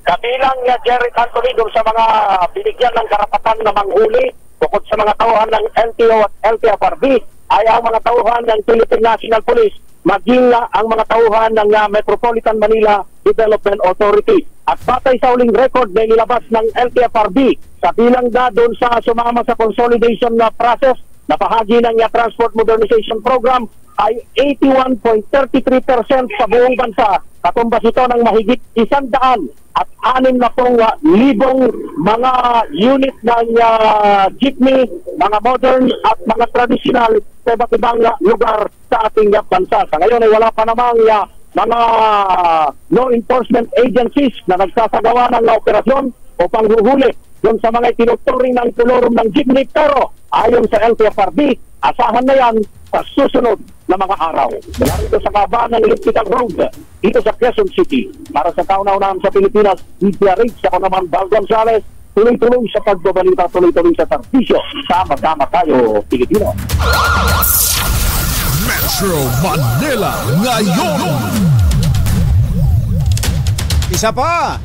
Kabilang Jerry Anthony doon sa mga binigyan ng karapatan na manghuli bukod sa mga tauhan ng LTO at LTFRB ay ang mga tauhan ng Philippine National Police maging ang mga tauhan ng Metropolitan Manila Development Authority. At batay sa uling record na nilabas ng LTFRB sa bilang doon sa sumama sa consolidation na process na bahagi ng Transport Modernization Program ay 81.33% sa buong bansa. Katumbas ito ng mahigit 160,000 mga unit ng jeepney, mga modern at mga traditional sa iba't ibang lugar sa ating bansa. Sa ngayon ay wala pa namang mga law enforcement agencies na nagsasagawa ng operasyon o panghuhuli doon sa mga itinuturing ng kolorum ng jeepney, pero ayon sa LTFRB, asahan na yan sa susunod na mga araw. Mula rito sa kabaan ng Elliptical Road, dito sa Quezon City. Para sa kauna-unahan sa Pilipinas, DPRH, ako naman Val Gonzales, tuloy-tuloy sa pagbabalita, tuloy-tuloy sa serbisyo. Sama-sama tayo, Pilipino. Metro Manila ngayon. Isa pa.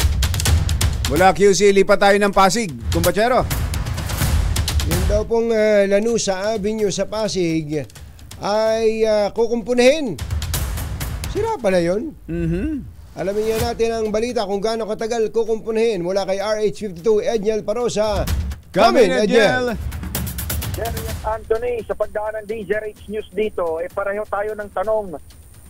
Mula QC, lipat tayo ng Pasig. Kumpachero. Yung daw pong Lanusa Avenue sa Pasig ay kukumpunahin. Sira pala yun. Alamin niya natin ang balita kung gaano katagal kukumpunahin mula kay RH52 Edniel Parosa. Come in, Edniel! Jerry at Anthony, sa pagdaan ng DZRH News dito, pareho tayo ng tanong.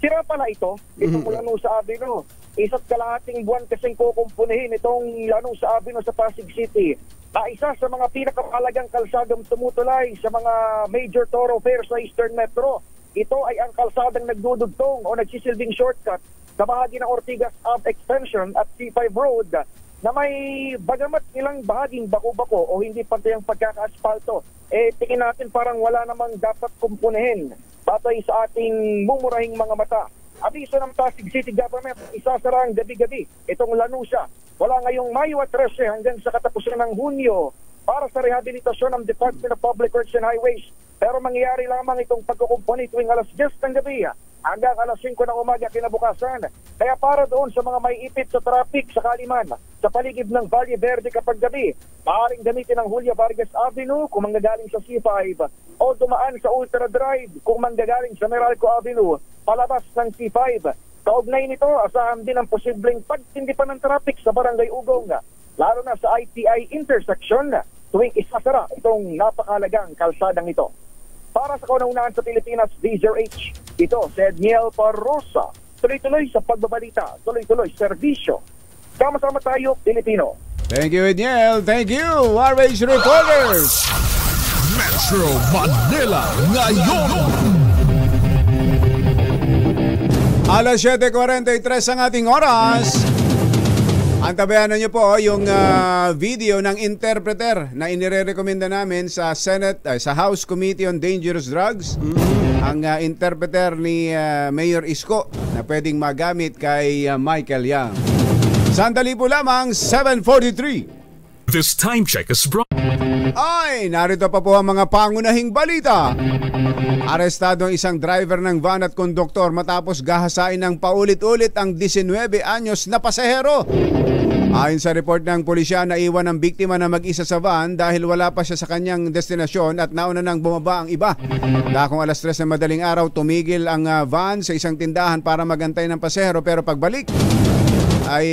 Sira pala ito, itong Lanao sa Avino. Isa't kalahating buwan kasing kukumpunihin itong Lanao sa Avino sa Pasig City. Na isa sa mga pinakamahalagang kalsadang tumutulay sa mga major thoroughfares sa Eastern Metro. Ito ay ang kalsadang nagdudugtong o nagsisilbing shortcut sa bahagi ng Ortigas Ave Extension at C5 Road na may bagamat ilang bahaging bako-bako o hindi pantay ang pagkaka-aspalto, tingin natin parang wala namang dapat kumpunihin batay sa ating mumurahing mga mata. Abiso ng Pasig City Government, isasara ang gabi-gabi itong Lanusa. Wala ngayong Mayo at 13 hanggang sa katapusan ng Hunyo para sa rehabilitasyon ng Department of Public Works and Highways. Pero mangyayari lamang itong pagkukumpuni tuwing alas 10 ng gabi hanggang alas 5 ng umaga kinabukasan. Kaya para doon sa mga may ipit sa traffic sa Kaliman, sa paligid ng Valle Verde kapag gabi, maaaring gamitin ang Julia Vargas Avenue kung manggagaling sa C5 o dumaan sa Ultra Drive kung manggagaling sa Meralco Avenue palabas ng C5. Kaugnay nito, asahan din ang posibleng pagtindi pa ng traffic sa Barangay Ugong, lalo na sa ITI intersection tuwing isasara itong napakalagang kalsadang ito. Para sa kaunaunan sa Pilipinas, DZRH, ito si Edniel Parrosa. Tuloy-tuloy sa pagbabalita, tuloy-tuloy serbisyo. Sama-sama tayo, Pilipino. Thank you, Edniel. Thank you, RH Reporters. Metro Manila ngayon. Alas 7:43 ang ating oras. Antabayan niyo po yung video ng interpreter na inirekomenda namin sa Senate, sa House Committee on Dangerous Drugs. Ang interpreter ni Mayor Isko na pwedeng magamit kay Michael Yang. Sandali po lamang, 7:43. This time check is brought. Ay, narito pa po ang mga pangunahing balita. Arestado ang isang driver ng van at konduktor matapos gahasain ng paulit-ulit ang 19 anyos na pasahero. Ayon sa report ng pulisya, naiwan ang biktima na mag-isa sa van dahil wala pa siya sa kanyang destinasyon at nauna nang bumaba ang iba. Dakong alas 3 ng madaling araw, tumigil ang van sa isang tindahan para magantay ng pasahero, pero pagbalik ay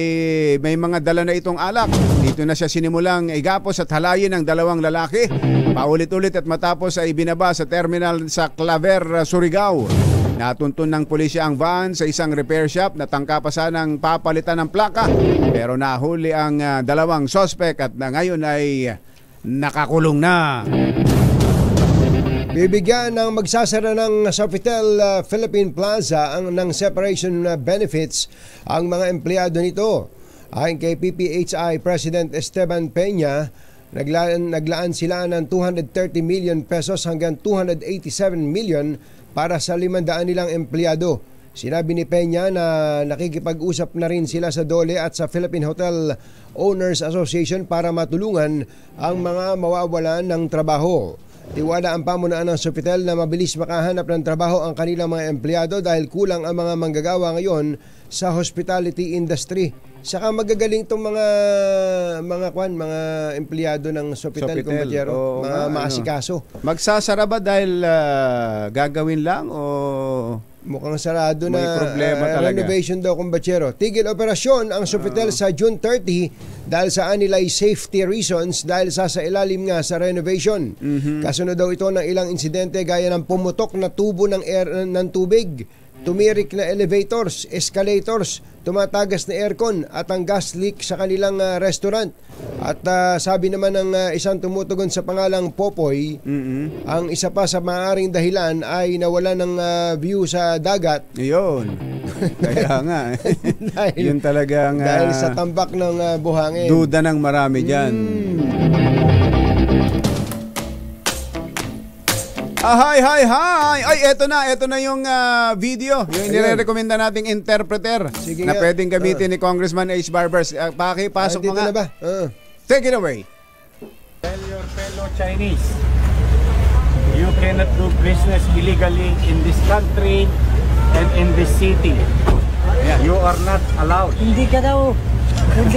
may mga dala na itong alak. Dito na siya sinimulang igapos at halayin ng dalawang lalaki. Paulit-ulit at matapos ay binaba sa terminal sa Claver, Surigao. Natuntun ng pulisya ang van sa isang repair shop na tangka pa sanang papalitan ng plaka. Pero nahuli ang dalawang sospek at ngayon ay nakakulong na. Bibigyan ng magsasara ng Sofitel Philippine Plaza ng separation benefits ang mga empleyado nito. Ayon kay PPHI President Esteban Peña, naglaan sila ng 230 million pesos hanggang 287 million para sa 500 nilang empleyado. Sinabi ni Peña na nakikipag-usap na rin sila sa DOLE at sa Philippine Hotel Owners Association para matulungan ang mga mawawalan ng trabaho. Tiwala ang pamunuan ng Sofitel na mabilis makahanap ng trabaho ang kanilang mga empleyado dahil kulang ang mga manggagawa ngayon sa hospitality industry. Saka magagaling itong mga empleyado ng Sofitel, kumpanyero, mga maasikaso. Magsasara ba dahil gagawin lang o mukhang sarado na? May problema talaga. Renovation daw, kumpanyero. Tigil operasyon ang Sofitel sa June 30 dahil sa anilay safety reasons dahil sa ilalim nga sa renovation. Kasunod daw ito ng ilang insidente gaya ng pumutok na tubo ng tubig, tumirik na elevators, escalators, tumatagas na aircon at ang gas leak sa kanilang restaurant. At sabi naman ng isang tumutugon sa pangalang Popoy, ang isa pa sa maaaring dahilan ay nawala ng view sa dagat. Iyon. Kaya nga. Yun talagang dahil sa tambak ng buhangin. Duda ng marami dyan. Hi! Ay, eto na yung video. Yung nire-recommenda nating interpreter. Sige na nga. Pwedeng gamitin ni Congressman H. Barbers. Pakipasok mo nga. Na ba? Take it away. Tell your fellow Chinese, you cannot do business illegally in this country and in this city. You are not allowed. Hindi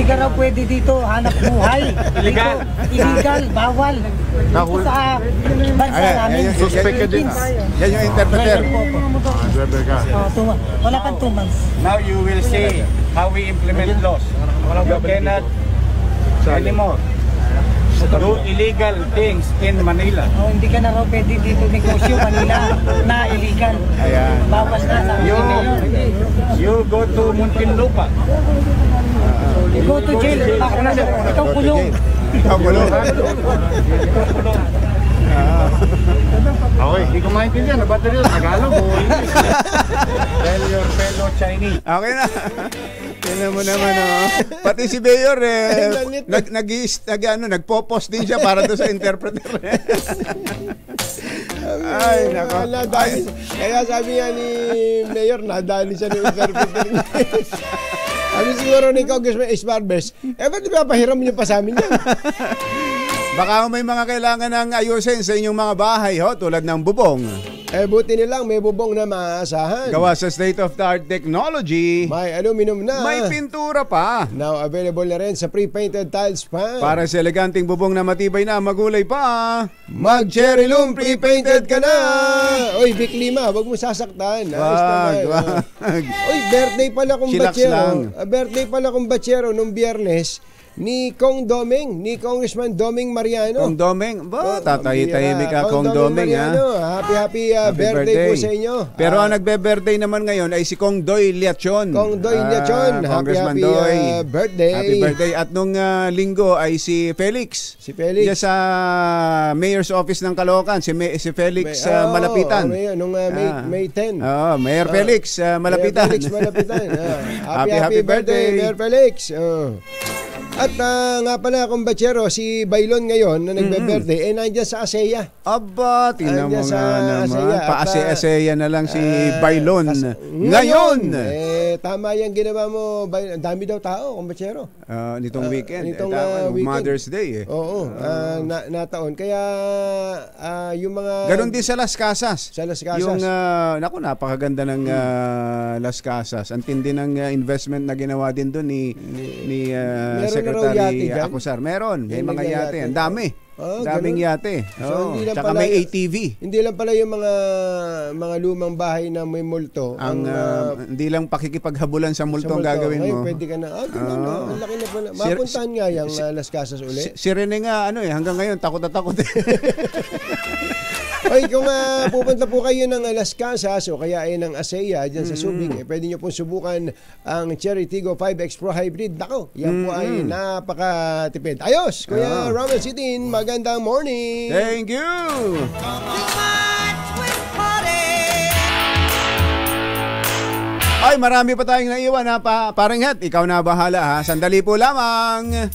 ka raw pwede dito hanap buhay. Illegal. Illegal, bawal. Dito sa bansa namin. Suspect ka din. Yan yung interpreter. Wala pang 2 months. Now you will see how we implement laws. You cannot anymore. do illegal things in Manila. Oh, hindi ka na raw pwede dito negosyo Manila na illegal. Ayan. Bawas na sa You go to Muntinlupa. You go to jail. Ikaw kulong. Ikaw kulong. Okay, hindi ko maintindihan. Ba't rin Tagalog o English? Tell your fellow Chinese. Okay na. Tignan mo naman, oh. Pati si Mayor, nagpo-post din siya para doon sa interpreter. Ay, nako. Kaya sabi nga ni Mayor, nadali siya ng interpreter niya. Sabi siguro ni Congressman Ace Barbers, ba't di ba pahiram niyo pa sa amin yan? Baka may mga kailangan ng ayusin sa inyong mga bahay, tulad ng bubong. Buti nilang may bubong na maaasahan. Gawa sa state-of-the-art technology. May aluminum na. May pintura pa. Now available na rin sa pre-painted tiles pa. Para sa eleganting bubong na matibay na magulay pa. Mag-Cherry Loom pre-painted ka na. Oy, Vic Lima, wag mo sasaktan. Wag. Oy, birthday pala kong Chillax Bachero. lang. Birthday pala kong Bachero nung Biyernes. Ni Kong Doming, ni Congressman Doming Mariano. Kong Doming? Tatahimik ka, Kong Doming, ha? Happy birthday po sa inyo. Pero ang nagbe-birthday naman ngayon ay si Kong Doy Liachon. Kong Doy Liachon. Congressman Happy Doy. Birthday. Happy birthday. At nung linggo ay si Felix. Si Felix. Diyan sa Mayor's Office ng Caloocan. Si Felix Malapitan. Nung May 10. Mayor Felix Malapitan. Mayor Felix Malapitan. Happy birthday, Mayor Felix. At nga pala akong Bachero, si Bailon ngayon na nagbe-birthday, nandiyan sa ASEA. Aba, tingnan mo nga naman. Pa-ASEA na lang si Bailon. Ngayon! Tama yung ginawa mo, Bailon. Dami daw tao, kung Bachero. Nitong weekend. Nitong weekend. Mother's Day. Oo, nataon. Kaya yung mga... Ganon din sa Las Casas. Sa Las Casas. Yung, napakaganda ng Las Casas. Ang tindi ng investment na ginawa din doon ni Secretary Acosar. Meron. May mga yate. Ang dami. Daming yate. So, tsaka may ATV. Hindi lang pala yung mga lumang bahay na may multo. Hindi lang pakikipaghabulan sa multo ang gagawin mo. Pwede ka na. Ang laki na pala. Mapuntahan nga yung Las Casas ulit. Si Rene nga, hanggang ngayon, takot na takot. Oy, kung pupunta po kayo ng Las Casas o kaya ay ng ASEA dyan sa Subic, pwede nyo pong subukan ang Cherry Tiggo 5X Pro Hybrid. Nako, yan po ay napakatipid. Ayos, Kuya Romel Sitin, magandang morning. Thank you. Ay, marami pa tayong naiwan, parang hat. Ikaw na bahala, ha. Sandali po lamang.